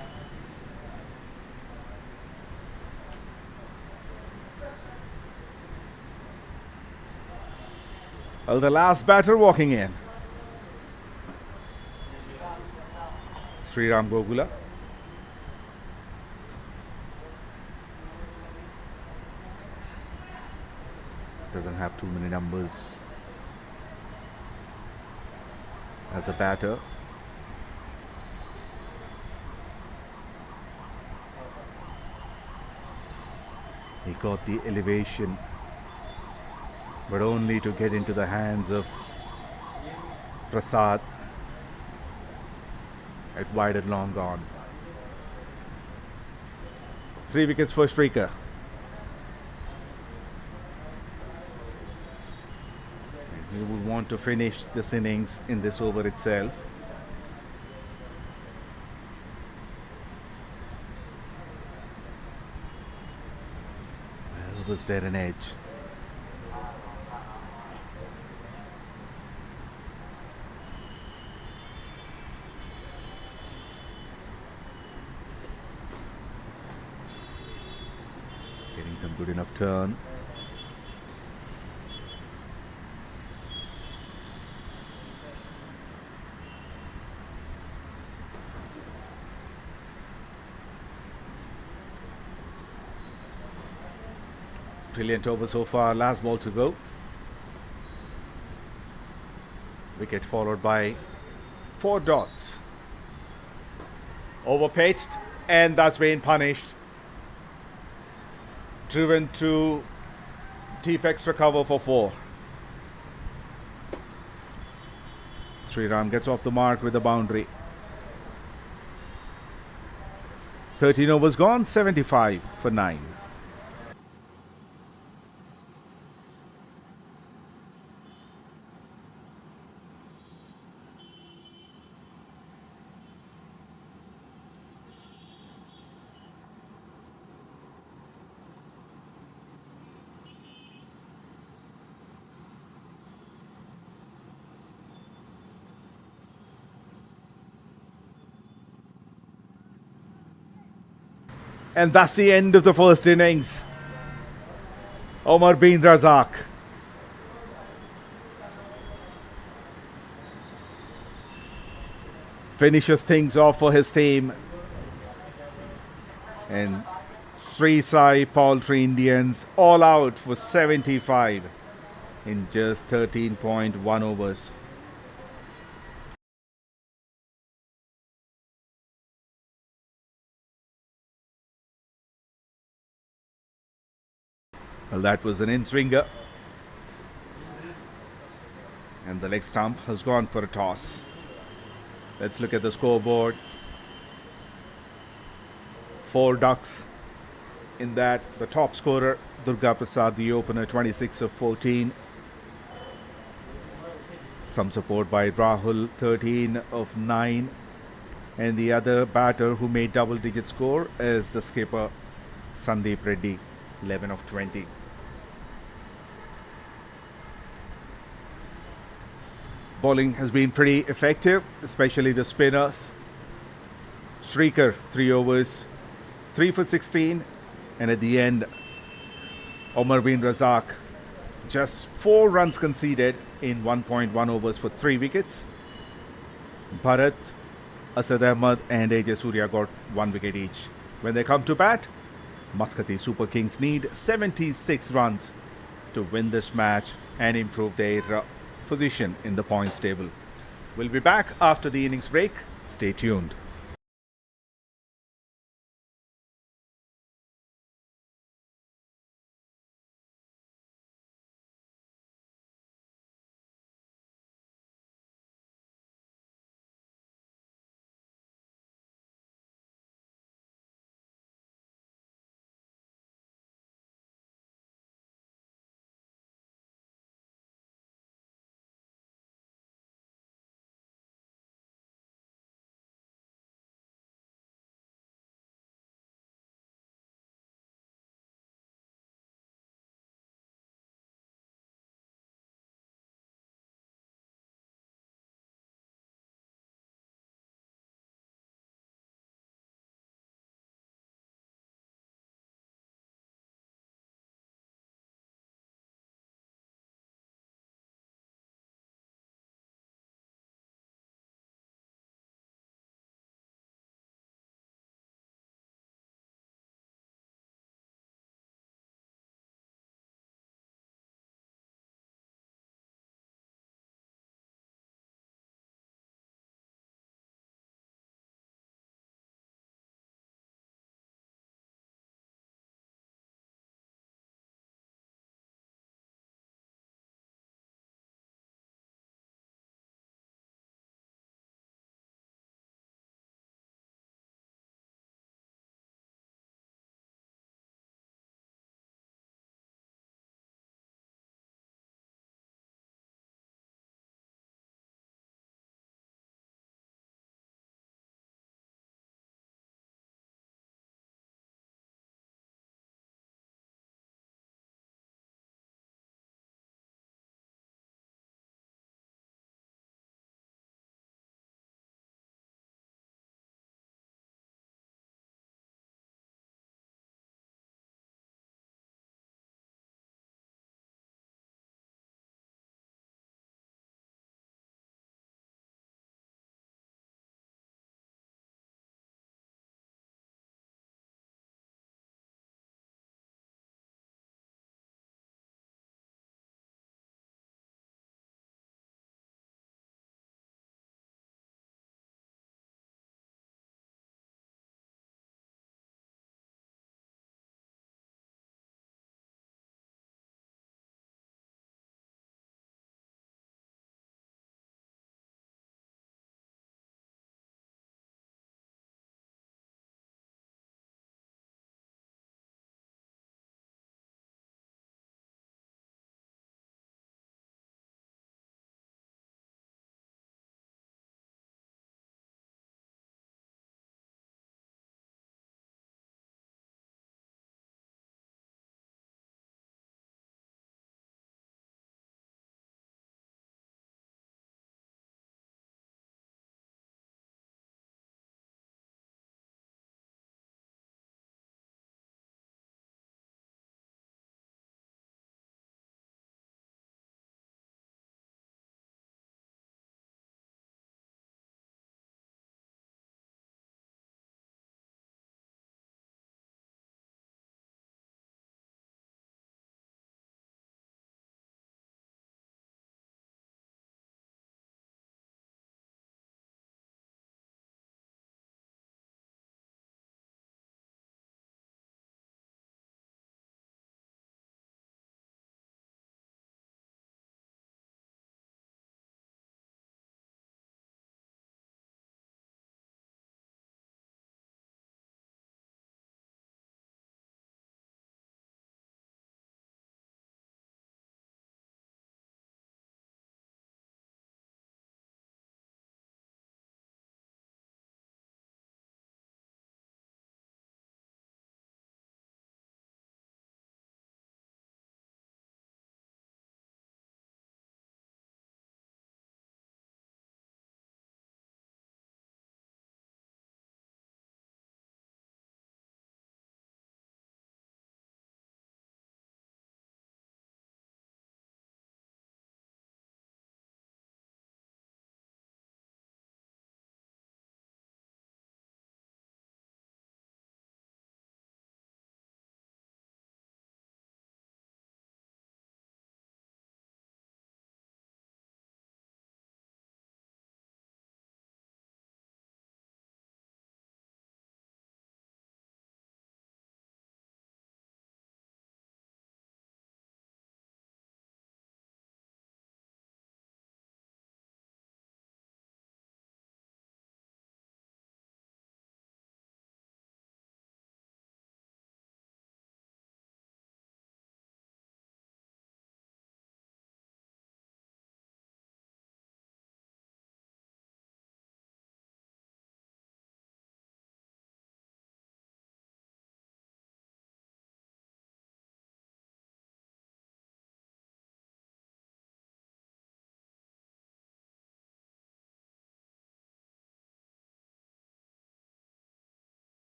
Well, the last batter walking in, Sriram Gogula. Doesn't have too many numbers as a batter. He got the elevation, but only to get into the hands of Prasad at wide and long gone. 3 wickets for Shrikar. He would want to finish this innings in this over itself. Well, was there an edge? Getting some good enough turn. Brilliant over so far. Last ball to go. Wicket followed by 4 dots. Overpitched, and that's been punished. Driven to deep extra cover for 4. Sriram gets off the mark with a boundary. 13 overs gone, 75 for 9. And that's the end of the first innings. Omar bin Razak finishes things off for his team. And SAI Poultry Indians all out for 75 in just 13.1 overs. Well, that was an in-swinger. And the leg stump has gone for a toss. Let's look at the scoreboard. 4 ducks in that. The top scorer, Durga Prasad, the opener, 26 of 14. Some support by Rahul, 13 of 9. And the other batter who made double-digit score is the skipper, Sandeep Reddy, 11 of 20. Bowling has been pretty effective, especially the spinners. Shrikar, 3 overs, 3 for 16. And at the end, Omar bin Razak, just 4 runs conceded in 1.1 overs for 3 wickets. Bharat, Asad Ahmad and AJ Surya got 1 wicket each. When they come to bat, MASQATI Super Kings need 76 runs to win this match and improve their position in the points table. We'll be back after the innings break. Stay tuned.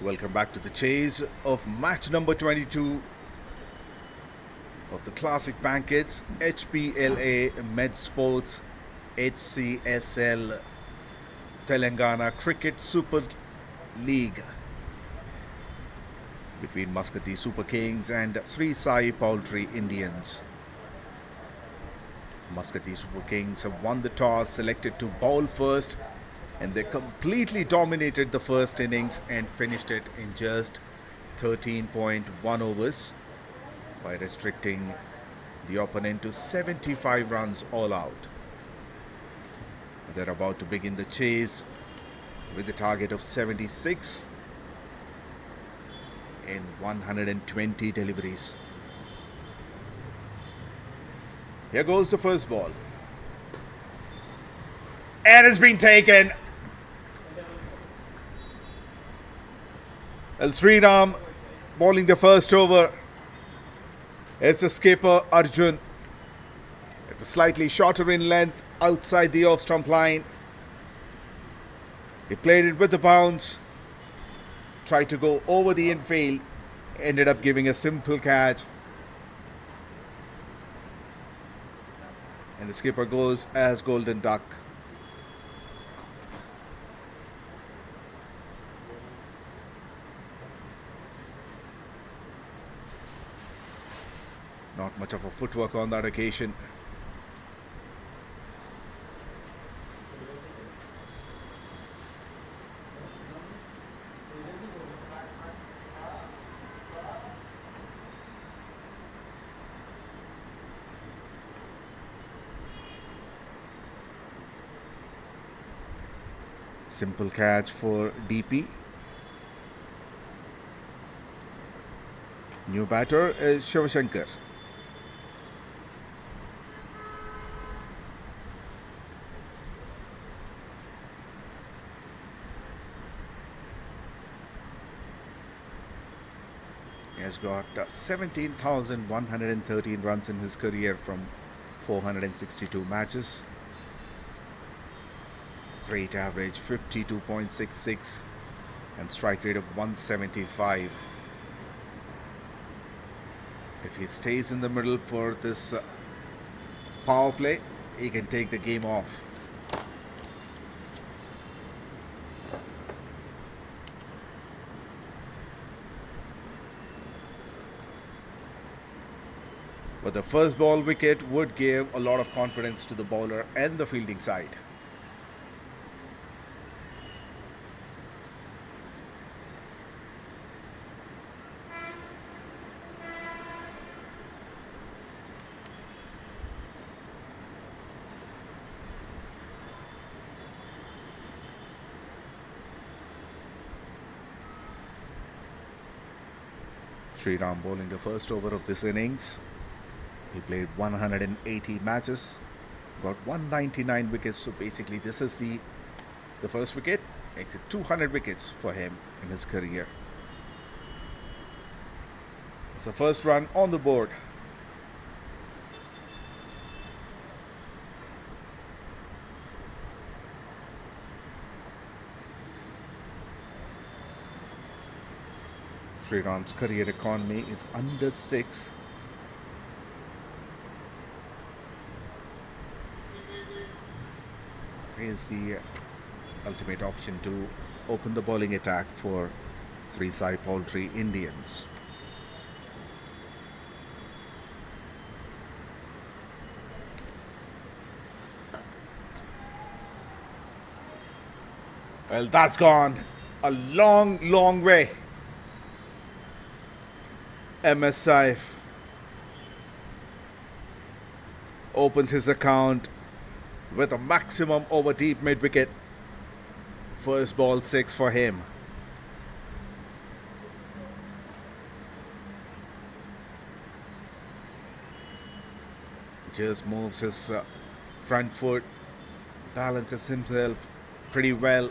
Welcome back to the chase of match number 22 of the Classic Banquets HPLA Med Sports HCSL Telangana Cricket Super League between MASQATI Super Kings and SAI Poultry Indians. MASQATI Super Kings have won the toss, selected to bowl first, and they completely dominated the first innings and finished it in just 13.1 overs by restricting the opponent to 75 runs all out. They're about to begin the chase with a target of 76 in 120 deliveries. Here goes the first ball. And it's been taken. Sriram bowling the first over. It's the skipper Arjun. It's slightly shorter in length outside the off-stump line. He played it with the bounce. Tried to go over the infield. Ended up giving a simple catch. And the skipper goes as golden duck. Not much of a footwork on that occasion. Simple catch for DP. New batter is Shivashankar. He has got 17,113 runs in his career from 462 matches. Great average 52.66 and strike rate of 175. If he stays in the middle for this power play, he can take the game off. But the first ball wicket would give a lot of confidence to the bowler and the fielding side. Sriram bowling the first over of this innings. He played 180 matches, got 199 wickets. So basically this is the first wicket. Makes it 200 wickets for him in his career. It's the first run on the board. Sriram's career economy is under 6. Is the ultimate option to open the bowling attack for SAI Poultry Indians. Well, that's gone a long way. MS Saif opens his account with a maximum over deep mid wicket. First ball 6 for him. Just moves his front foot, balances himself pretty well.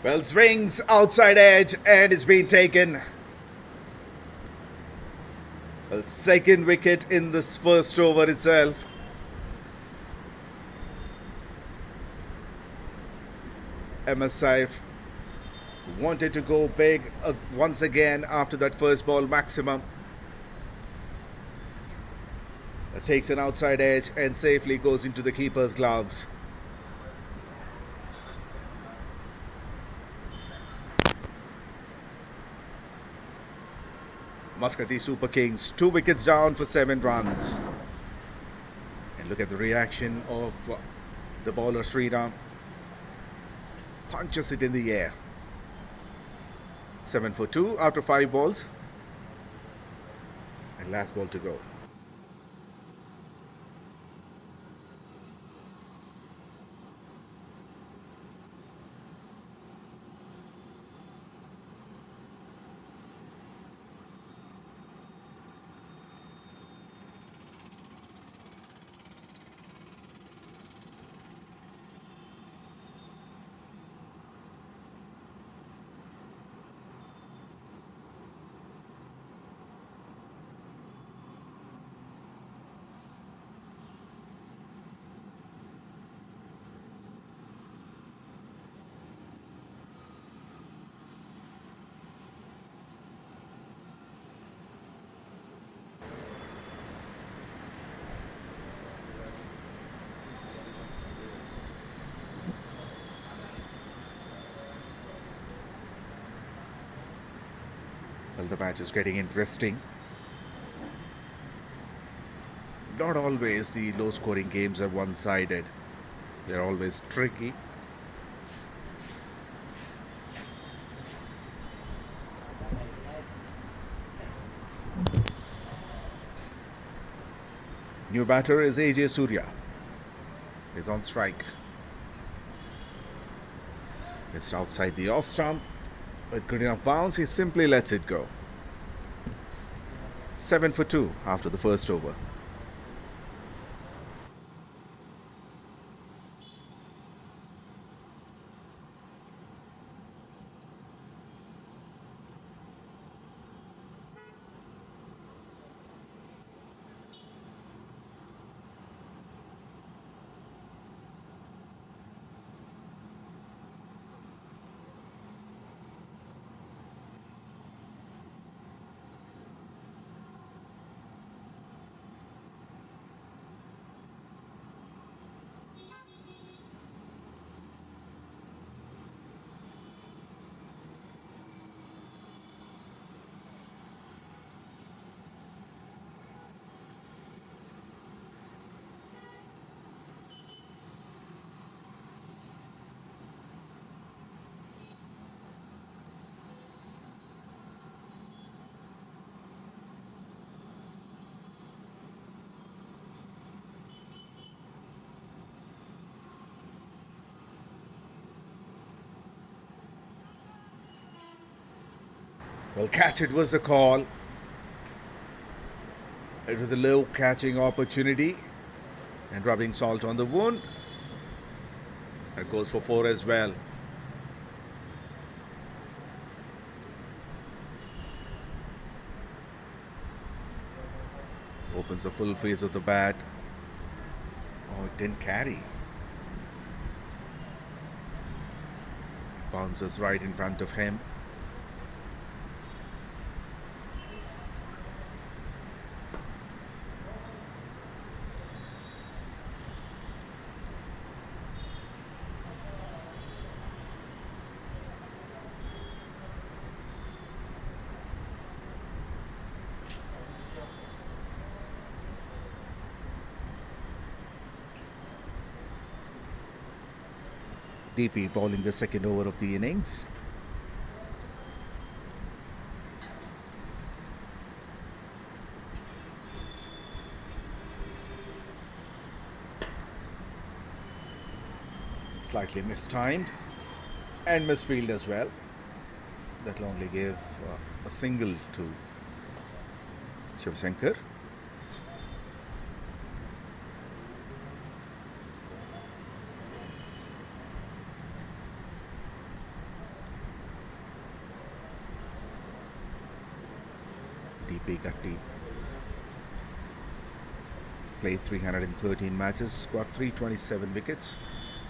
Well, swings outside edge and it's been taken. Well, second wicket in this first over itself. MSI wanted to go big once again after that first ball maximum. It takes an outside edge and safely goes into the keeper's gloves. MASQATI Super Kings 2 wickets down for 7 runs. And look at the reaction of the bowler Sriram. Punches it in the air. 7 for 2 after 5 balls. And last ball to go. Well, the match is getting interesting. Not always the low-scoring games are one-sided. They're always tricky. New batter is AJ Surya. He's on strike. It's outside the off stump. With good enough bounce, he simply lets it go. 7 for 2 after the first over. Well, catch it was a call. It was a low catching opportunity and rubbing salt on the wound. That goes for 4 as well. Opens the full face of the bat. Oh, it didn't carry. Bounces right in front of him. DP bowling the second over of the innings. Slightly mistimed and misfield as well. That'll only give a single to Shivashankar. DP Gatti. Played 313 matches, got 327 wickets.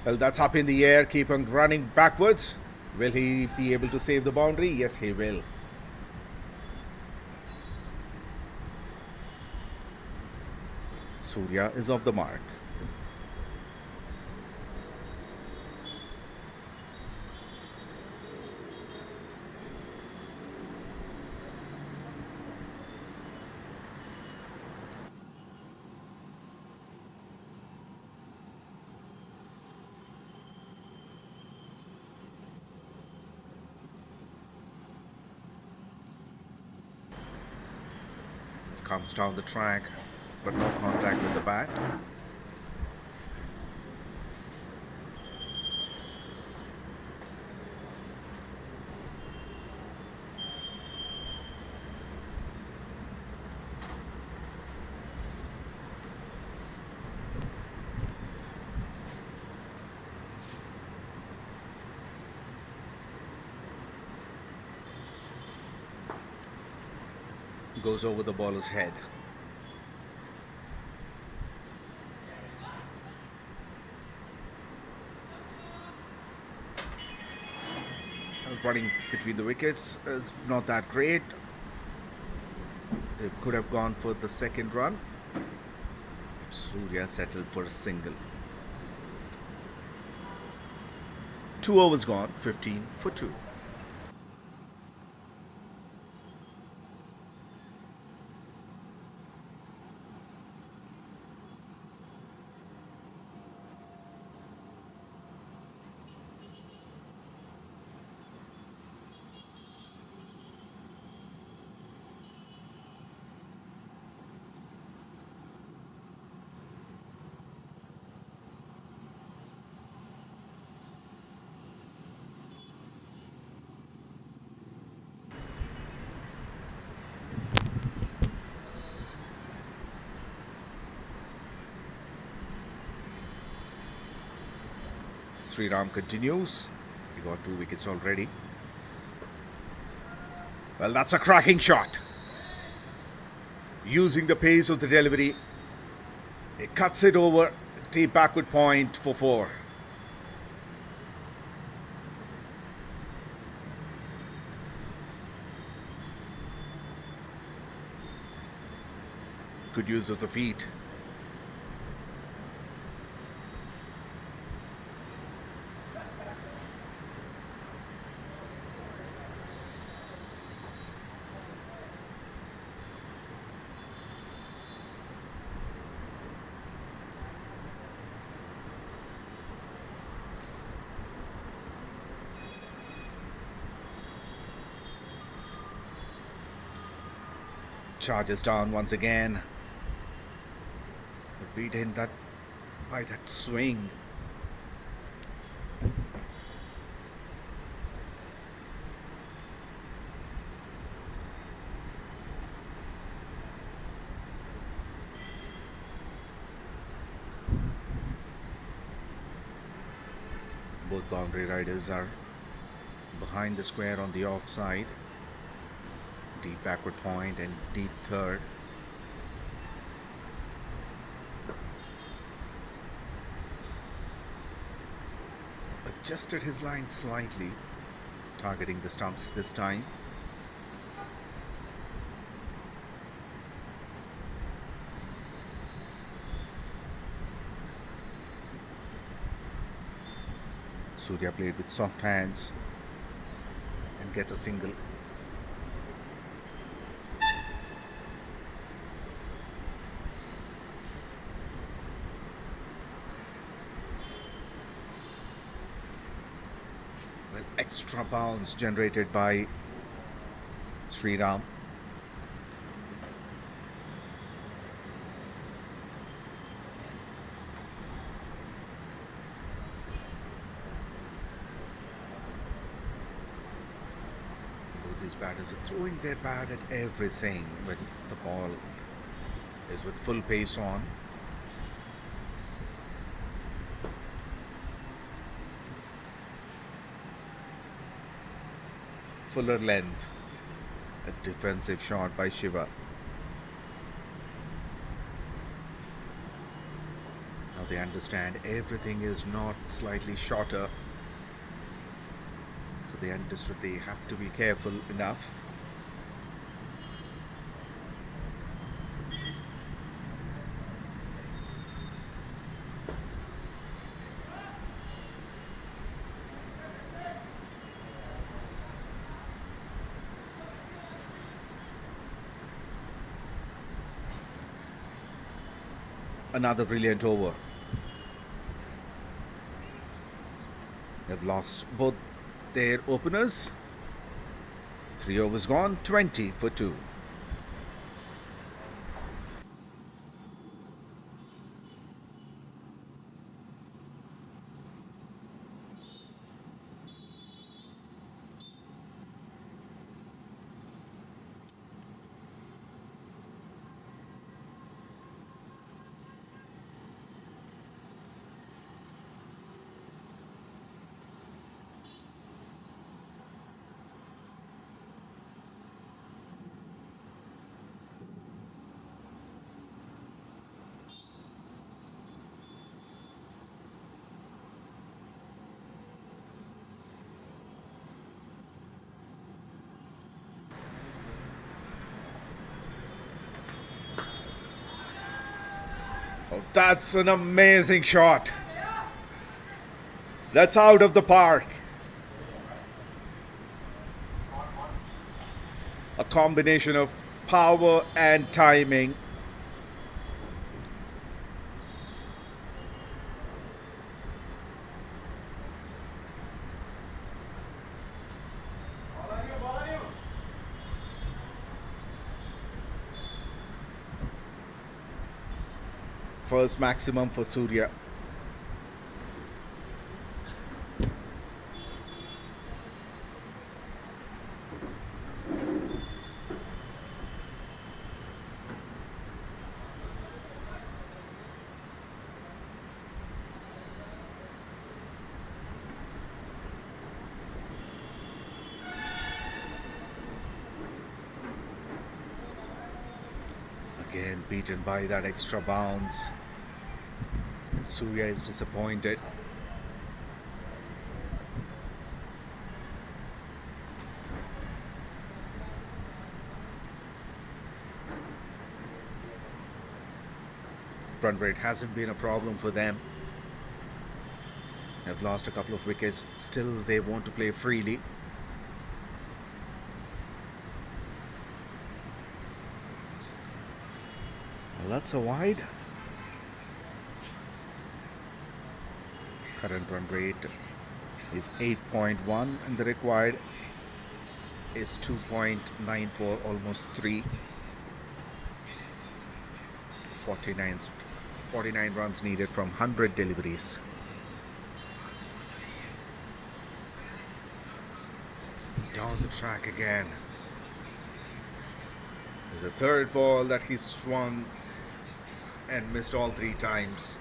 Well, that's up in the air, keep on running backwards. Will he be able to save the boundary? Yes, he will. Surya is off the mark. Comes down the track, but no contact with the bat. Goes over the bowler's head. Running between the wickets is not that great. They could have gone for the second run. Surya settled for a single. 2 overs gone, 15 for 2. Sriram continues. He got 2 wickets already. Well, that's a cracking shot. Using the pace of the delivery, it cuts it over. Deep backward point for 4. Good use of the feet. Charges down once again. Beat in that by that swing. Both boundary riders are behind the square on the offside. Deep backward point and deep third. Adjusted his line slightly, targeting the stumps this time. Surya played with soft hands and gets a single. Extra bounce generated by Sriram. Both these batters are throwing their bat at everything when the ball is with full pace on. Fuller length A defensive shot by Shiva. Now they understand everything is not slightly shorter. So they understood they have to be careful enough. Another brilliant over. They've lost both their openers. 3 overs gone, 20 for 2. Oh, that's an amazing shot. That's out of the park. A combination of power and timing. First maximum for Surya. Again beaten by that extra bounce. Surya is disappointed. Run rate hasn't been a problem for them. They've lost a couple of wickets. Still, they want to play freely. Well, that's a wide. Current run rate is 8.1 and the required is 2.94, almost 3. 49 runs needed from 100 deliveries. Down the track again. There's a third ball that he swung and missed all 3 times.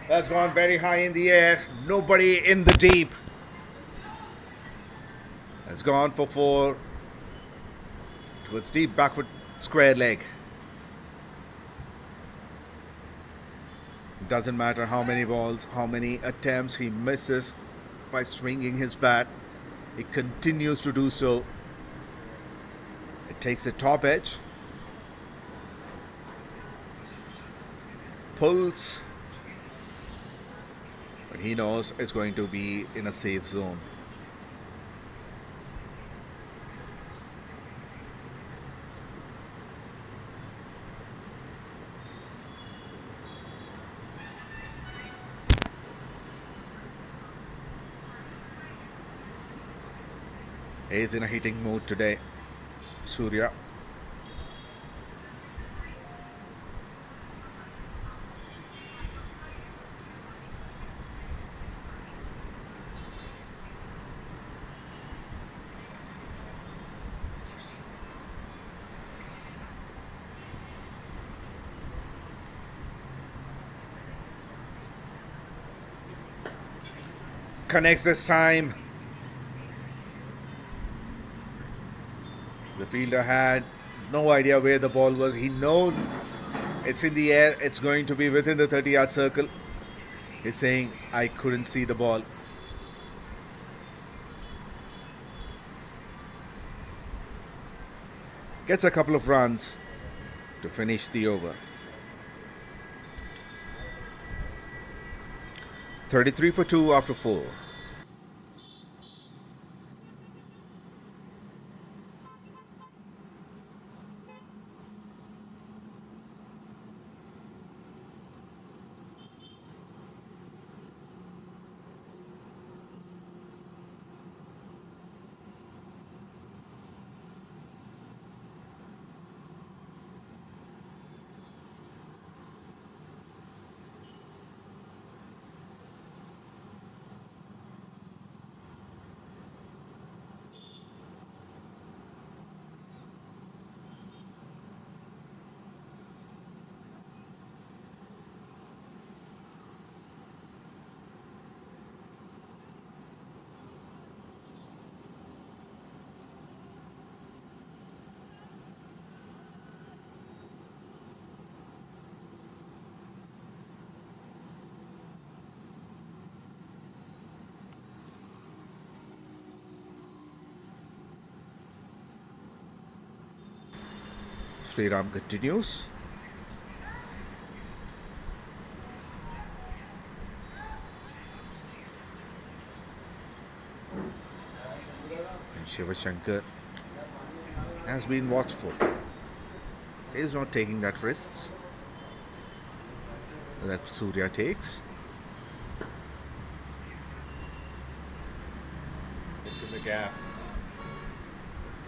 That's gone very high in the air. Nobody in the deep. Has gone for 4 towards deep backward square leg. Doesn't matter how many balls, how many attempts he misses by swinging his bat. He continues to do so. It takes the top edge. Pulls. But he knows it's going to be in a safe zone. He's in a hitting mood today, Surya. Connects this time. The fielder had no idea where the ball was. He knows it's in the air. It's going to be within the 30-yard circle. He's saying, I couldn't see the ball. Gets a couple of runs to finish the over. 33 for 2 after 4. Sriram continues. And Shivashankar has been watchful. He is not taking that risks that Surya takes. It's in the gap.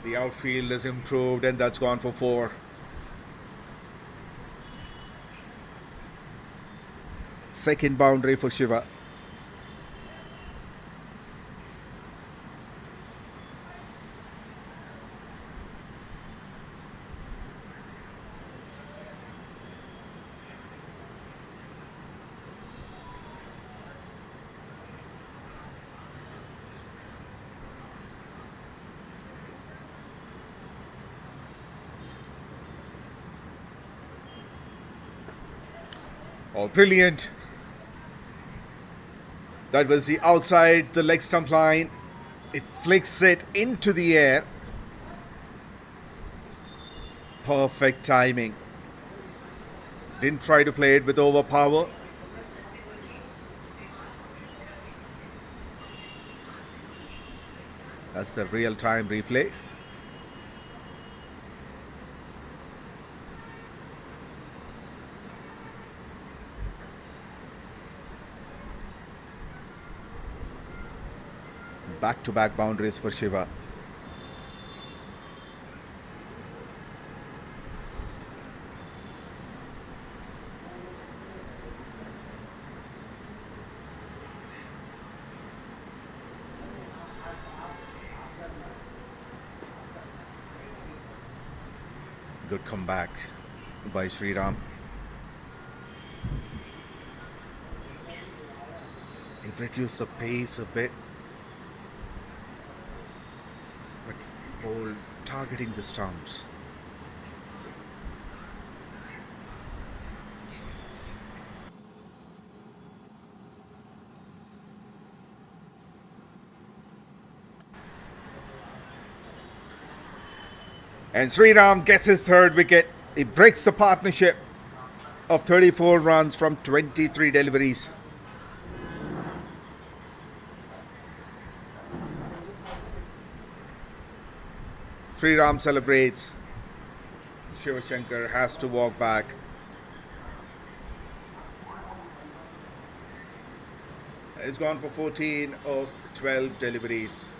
The outfield is improved, and that's gone for 4. Second boundary for Shiva. Oh, brilliant. That was the outside the leg stump line. It flicks it into the air. Perfect timing. Didn't try to play it with overpower. That's the real-time replay. Back-to-back boundaries for Shiva. Good comeback by Sriram. He reduced the pace a bit, but ball targeting the stumps. And Sriram gets his third wicket. He breaks the partnership of 34 runs from 23 deliveries. Sriram celebrates. Shivashankar has to walk back. He's gone for 14 of 12 deliveries.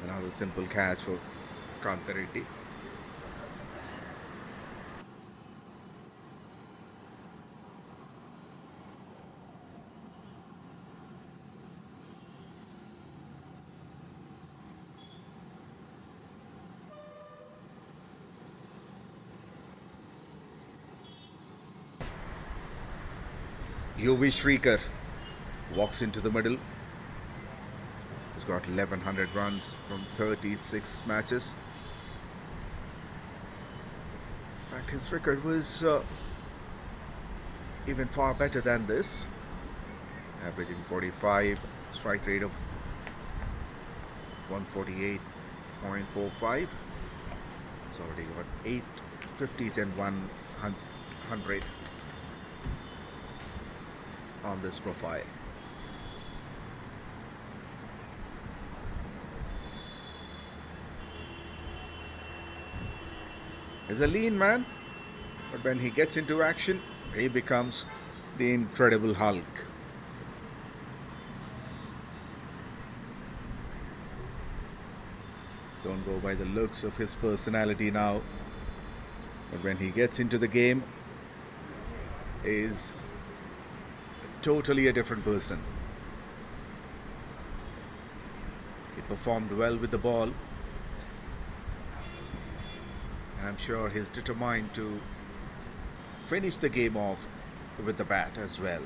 Another simple catch for Kantareddy. UV Shrikar walks into the middle. He's got 1100 runs from 36 matches. In fact, his record was even far better than this, averaging 45, strike rate of 148.45. He's already got 8 50s and 100 on this profile. He's a lean man, but when he gets into action, he becomes the Incredible Hulk. Don't go by the looks of his personality now, but when he gets into the game, is totally a different person. He performed well with the ball. I'm sure he's determined to finish the game off with the bat as well.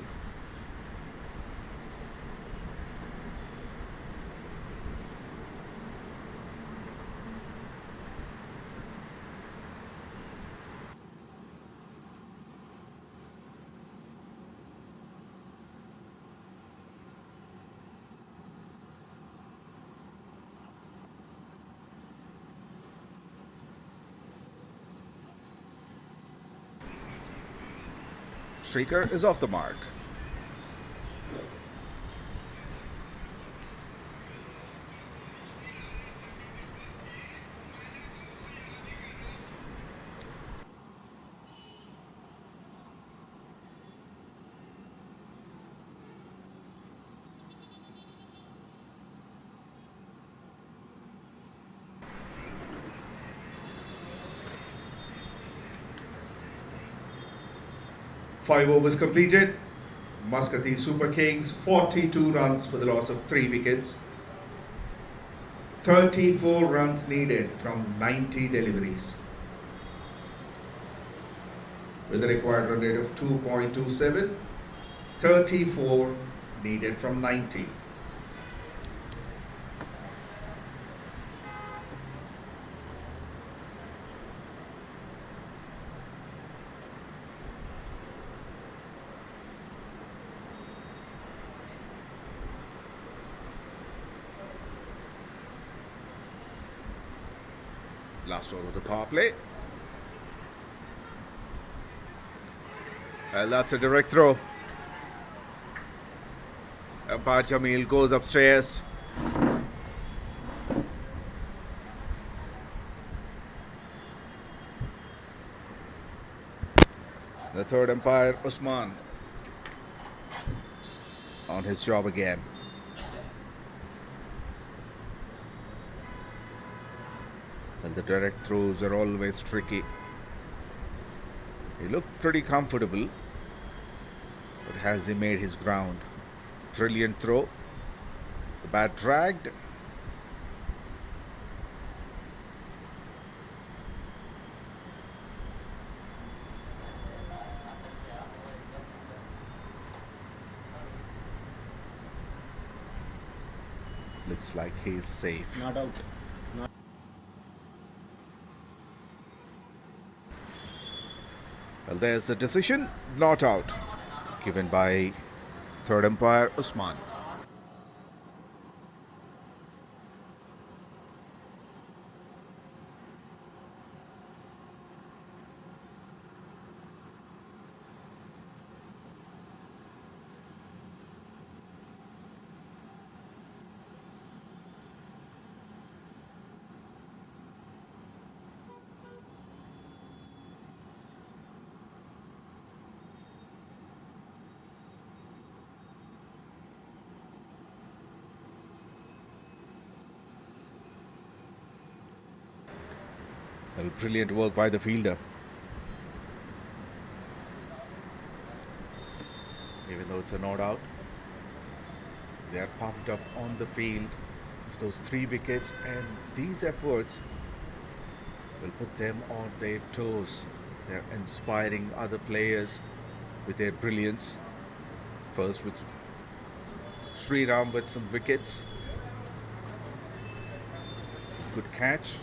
Shrikar is off the mark. Five overs completed. MASQATI Super Kings 42 runs for the loss of 3 wickets. 34 runs needed from 90 deliveries. With a required run rate of 2.27, 34 needed from 90. Last over of the power play. Well, that's a direct throw. Umpire Jamil goes upstairs. The third umpire, Usman, on his job again. Well, the direct throws are always tricky. He looked pretty comfortable, but has he made his ground? Brilliant throw. The bat dragged. Looks like he's safe. Not out. Well, there's the decision. Not out. Given by third umpire Usman. Well, brilliant work by the fielder. Even though it's a not out, they are pumped up on the field for those 3 wickets, and these efforts will put them on their toes. They're inspiring other players with their brilliance. First with Sriram with some wickets. It's a good catch.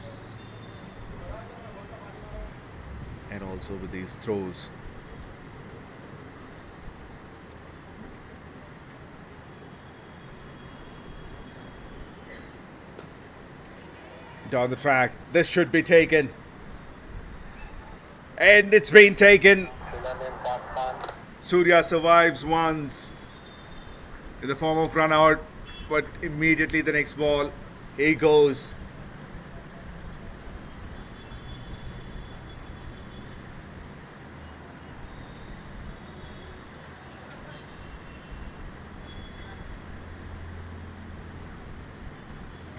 And also with these throws. Down the track, this should be taken. And it's been taken. Surya survives once in the form of run out, but immediately the next ball, he goes.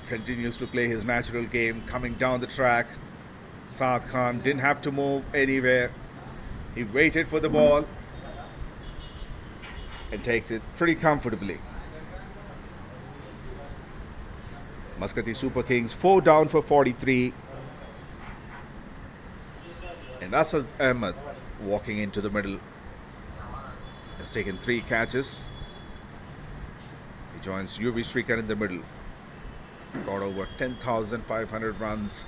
Continues to play his natural game, coming down the track. Saad Khan didn't have to move anywhere. He waited for the ball and takes it pretty comfortably. MASQATI Super Kings 4 down for 43. And Asad Ahmed walking into the middle has taken 3 catches. He joins UV Srikar in the middle. Got over 10,500 runs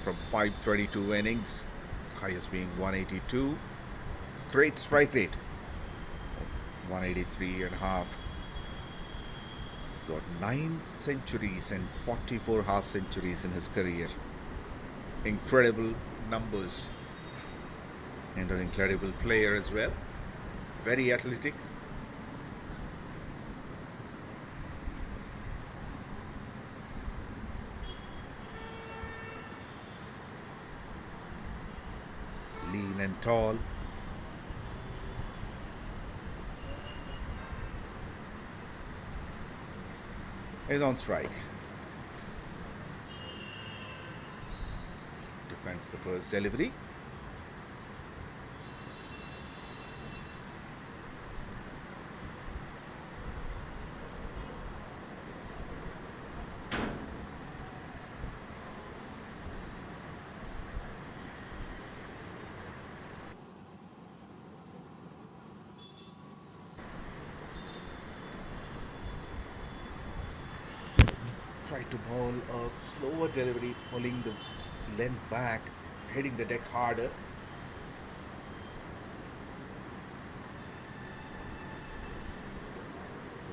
from 522 innings, highest being 182. Great strike rate, 183.5. Got 9 centuries and 44 half centuries in his career. Incredible numbers, and an incredible player as well. Very athletic. Lean and tall. Is on strike. Defends the first delivery. Tried to bowl a slower delivery, pulling the length back, hitting the deck harder.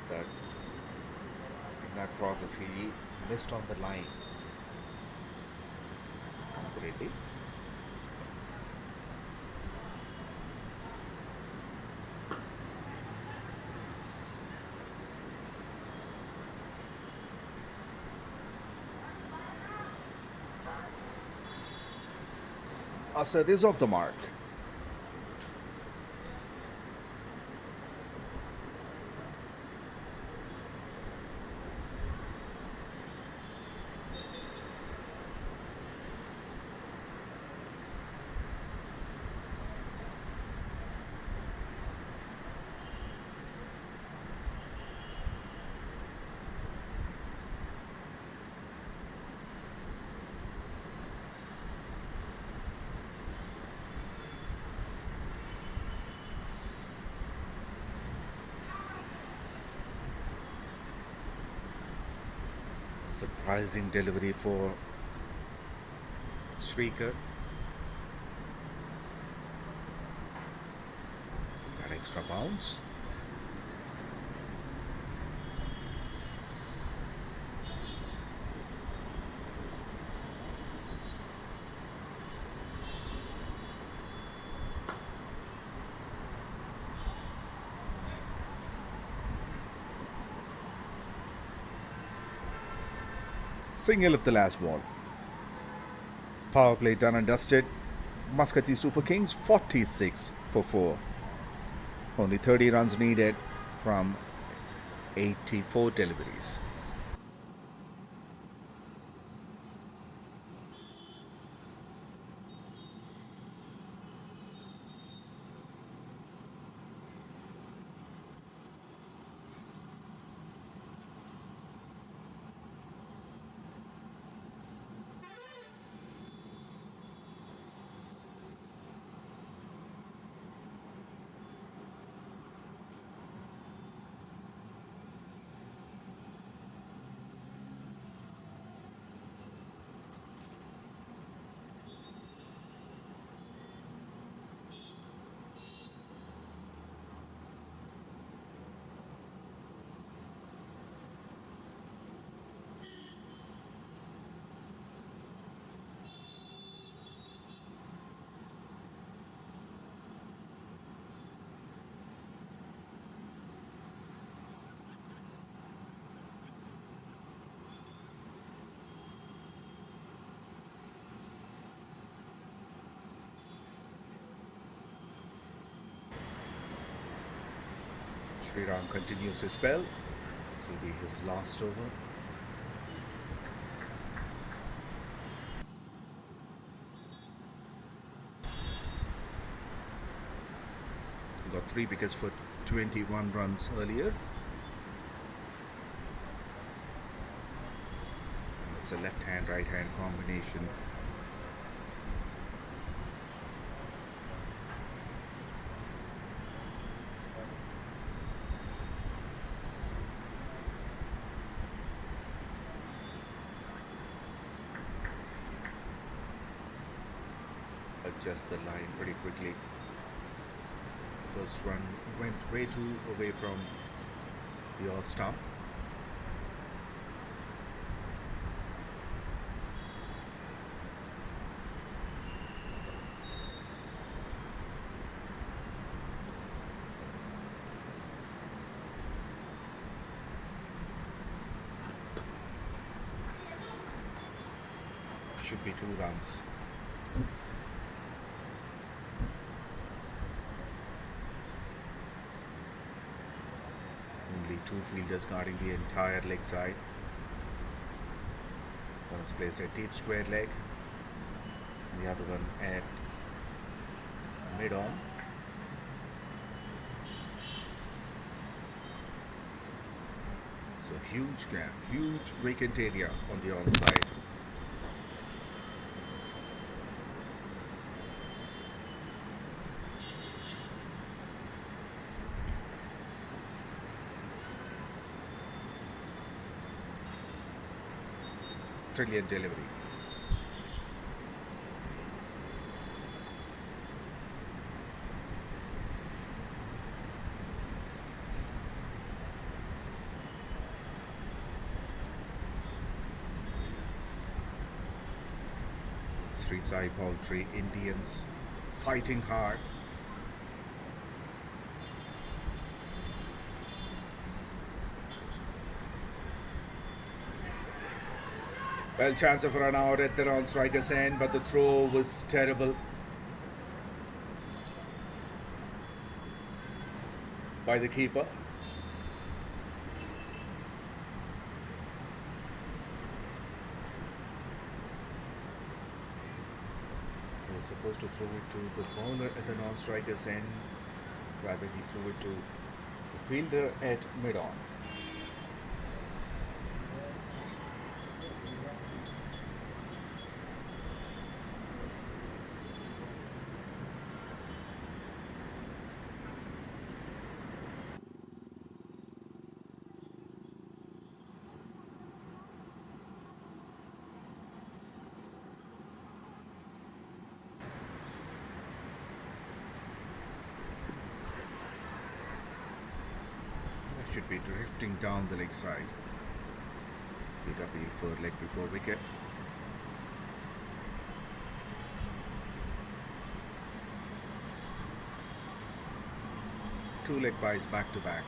But in that process, he missed on the line. Reddy. Asad is off the mark. Surprising delivery for Srikar. That extra bounce. Single of the last ball. Power play done and dusted. MASQATI Super Kings 46 for 4. Only 30 runs needed from 84 deliveries. Sriram continues his spell. It will be his last over. Got 3 wickets for 21 runs earlier. It's a left-hand, right-hand combination. Adjust the line pretty quickly. First run went way too away from the off stump. Should be 2 runs. Only 2 fielders guarding the entire leg side. One is placed at deep square leg, the other one at mid-on. So huge gap, huge vacant area on the onside. Brilliant delivery. SAI Poultry, Indians fighting hard. Well, chance of a run out at the non-striker's end, but the throw was terrible by the keeper. He was supposed to throw it to the bowler at the non-striker's end. Rather, he threw it to the fielder at mid-on. Should be drifting down the leg side. Big appeal for leg before wicket. Two leg byes back to back.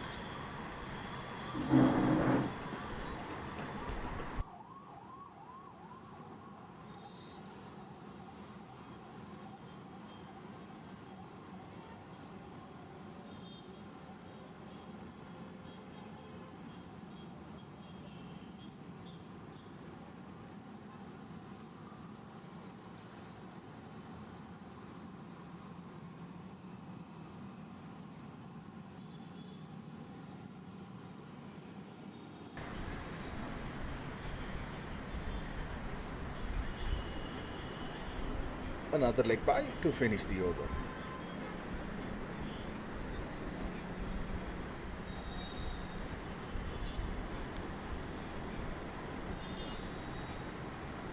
Another leg bye to finish the over.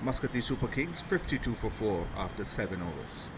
MASQATI Super Kings 52 for 4 after 7 overs.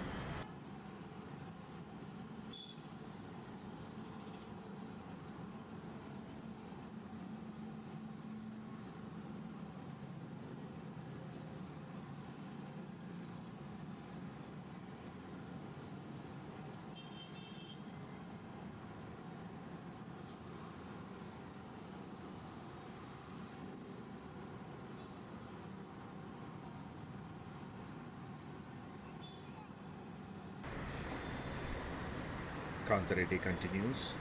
Counter ready continues.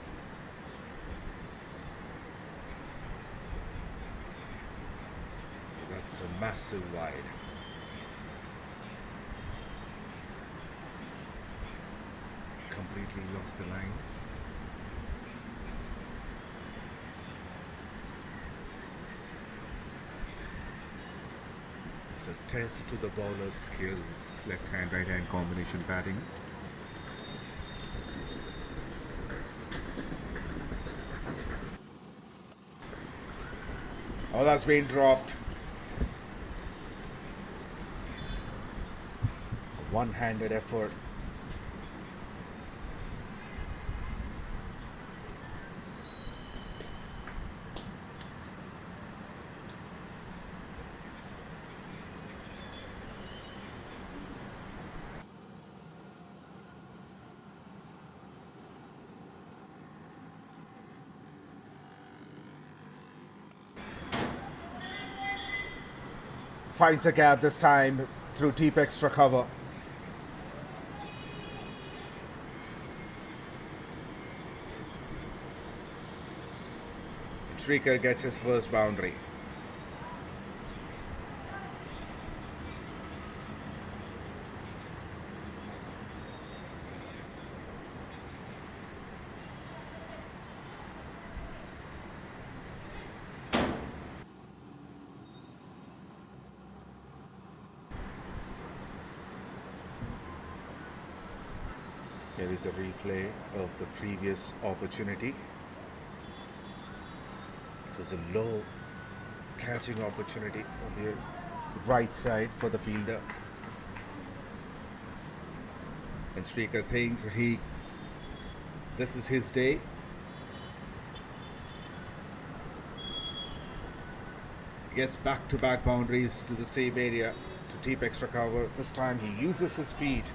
It's a massive wide. Completely lost the line. It's a test to the bowler's skills. Left hand, right hand combination batting. Oh, that's been dropped. One-handed effort. Finds a gap this time through deep extra cover. Shrikar gets his first boundary. Here is a replay of the previous opportunity. It was a low catching opportunity on the right side for the fielder. And Shrikar thinks this is his day. He gets back-to-back boundaries to the same area, to deep extra cover. This time he uses his feet,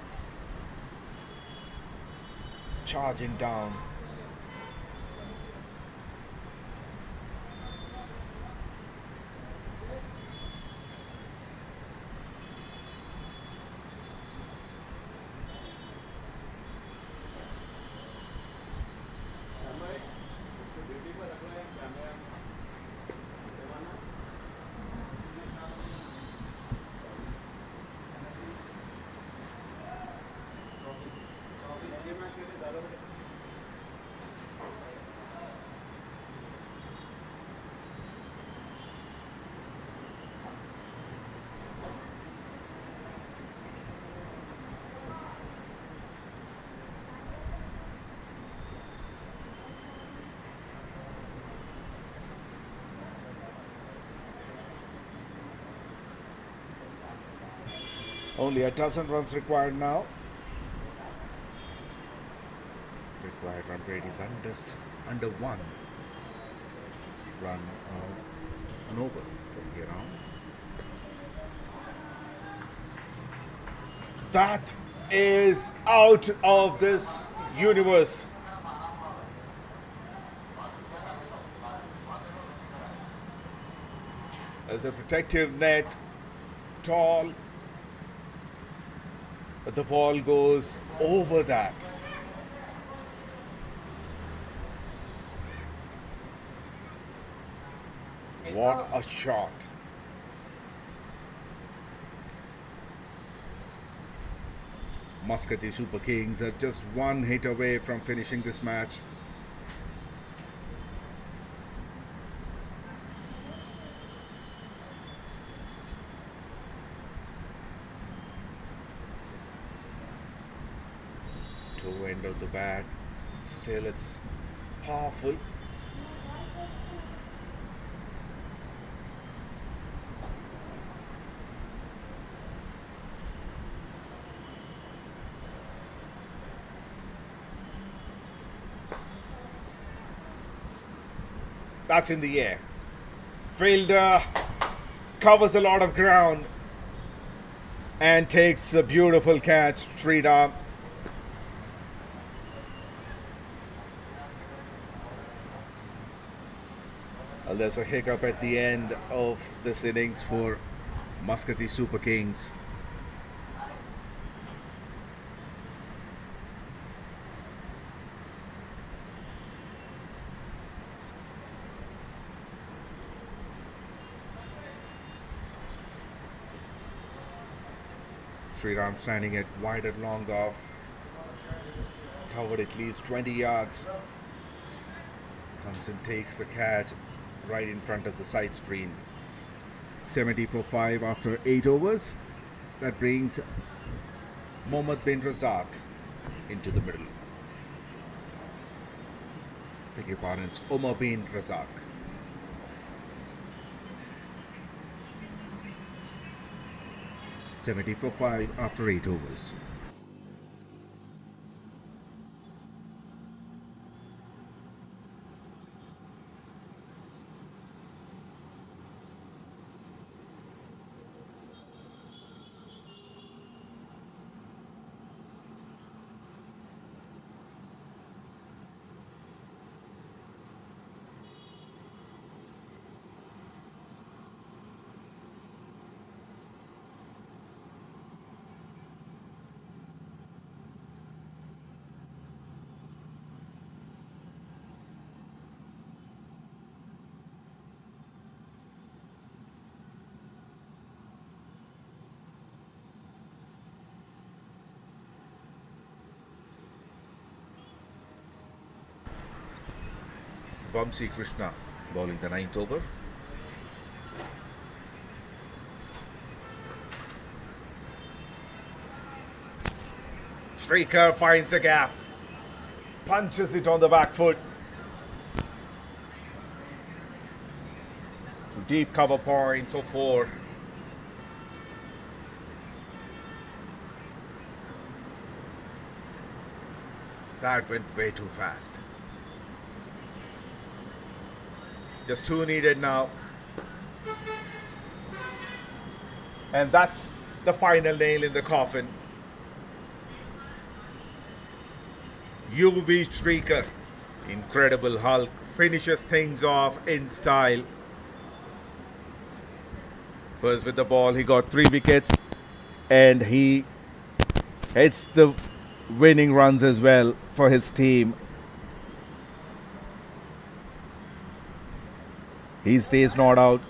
charging down. Only a dozen runs required now. Required run rate is under 1 run an over from here on. That is out of this universe. There's a protective net, tall, but the ball goes over that. What a shot. MASQATI Super Kings are just one hit away from finishing this match. Toe end of the bat, still it's powerful. That's in the air. Fielder covers a lot of ground and takes a beautiful catch straight up. There's a hiccup at the end of this innings for MASQATI Super Kings. Sriram standing at wide and long off. Covered at least 20 yards. Comes and takes the catch right in front of the side screen. 70 for 5 after 8 overs. That brings Mohammad bin Razak into the middle. Beg your pardon, it's Omar bin Razak. $70 for 5 after 8 overs. Vamsi Krishna bowling the 9th over. Striker finds the gap, punches it on the back foot. Deep cover point for 4. That went way too fast. Just 2 needed now. And that's the final nail in the coffin. UV Streaker, Incredible Hulk, finishes things off in style. First with the ball, he got 3 wickets. And he hits the winning runs as well for his team. He stays not out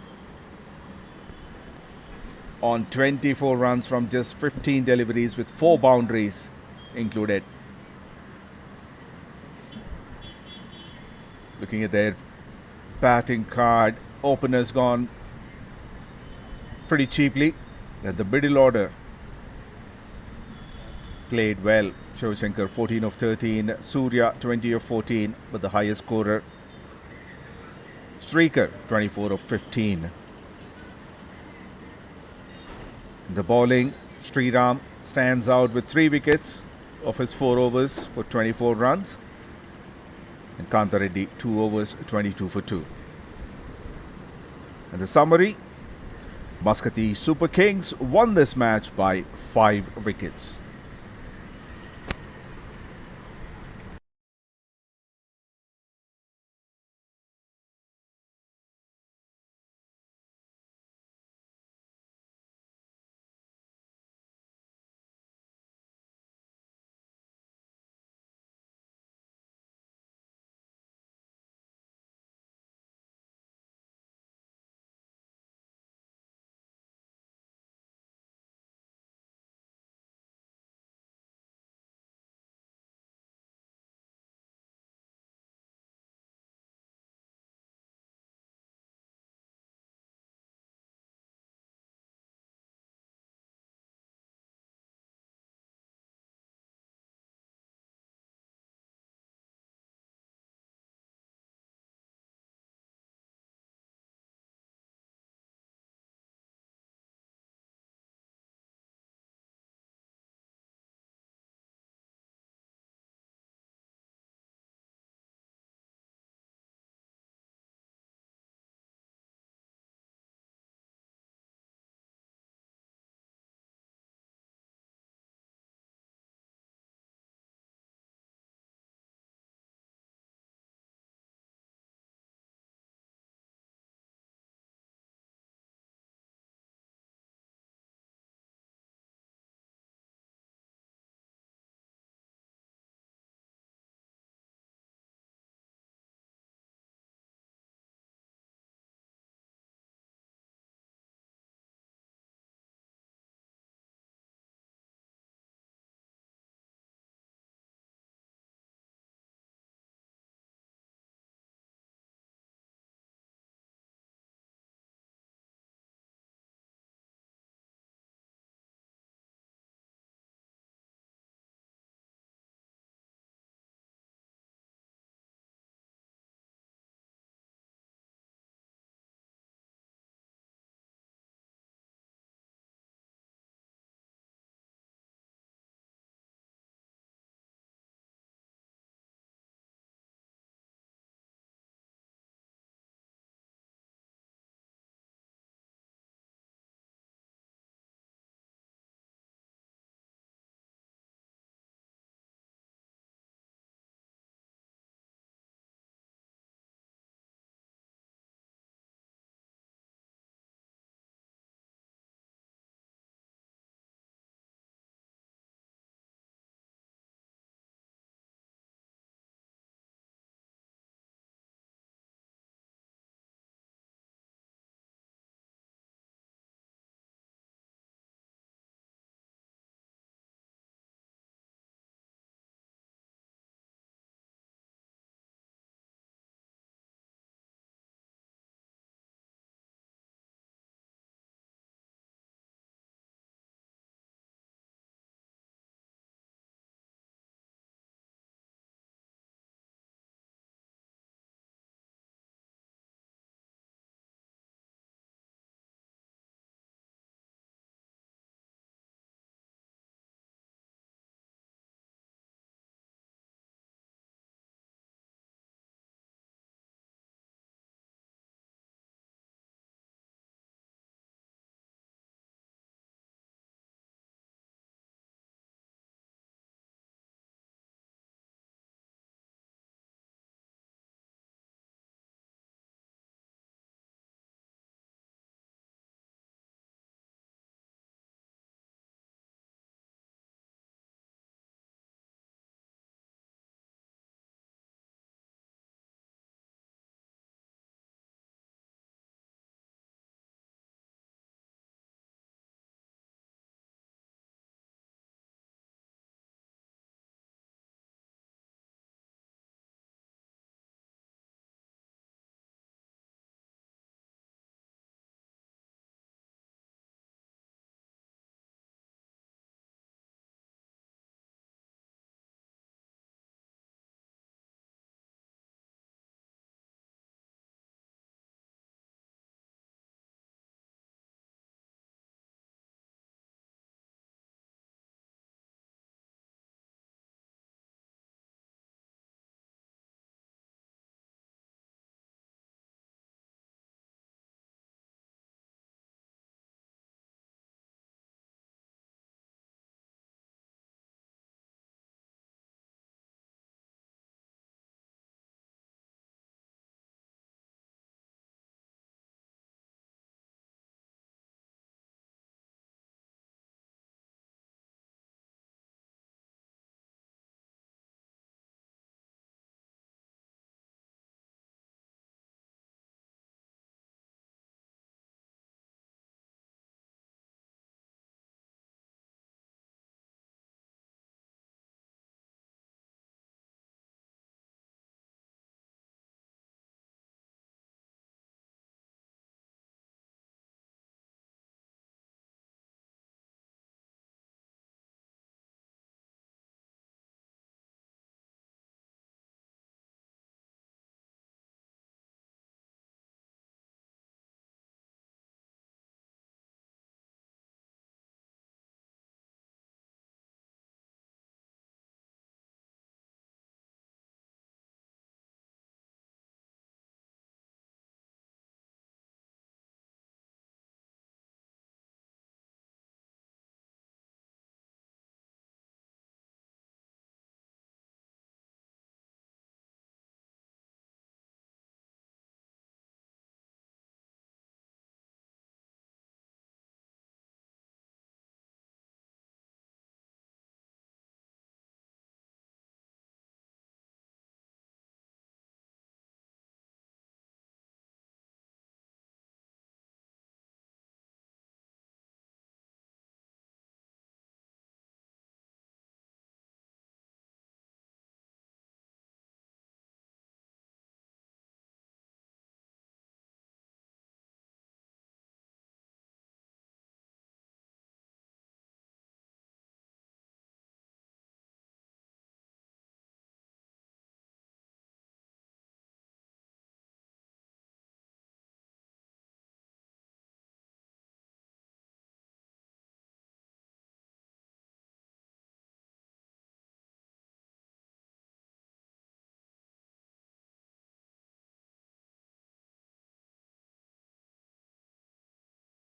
on 24 runs from just 15 deliveries with 4 boundaries included. Looking at their batting card, openers gone pretty cheaply. At the middle order played well. Shivashankar 14 of 13, Surya 20 of 14, but the highest scorer Streaker 24 of 15. In the bowling, Sriram stands out with 3 wickets of his 4 overs for 24 runs. And Kanta Reddy 2 overs, 22 for 2. And the summary, MASQATI Super Kings won this match by 5 wickets.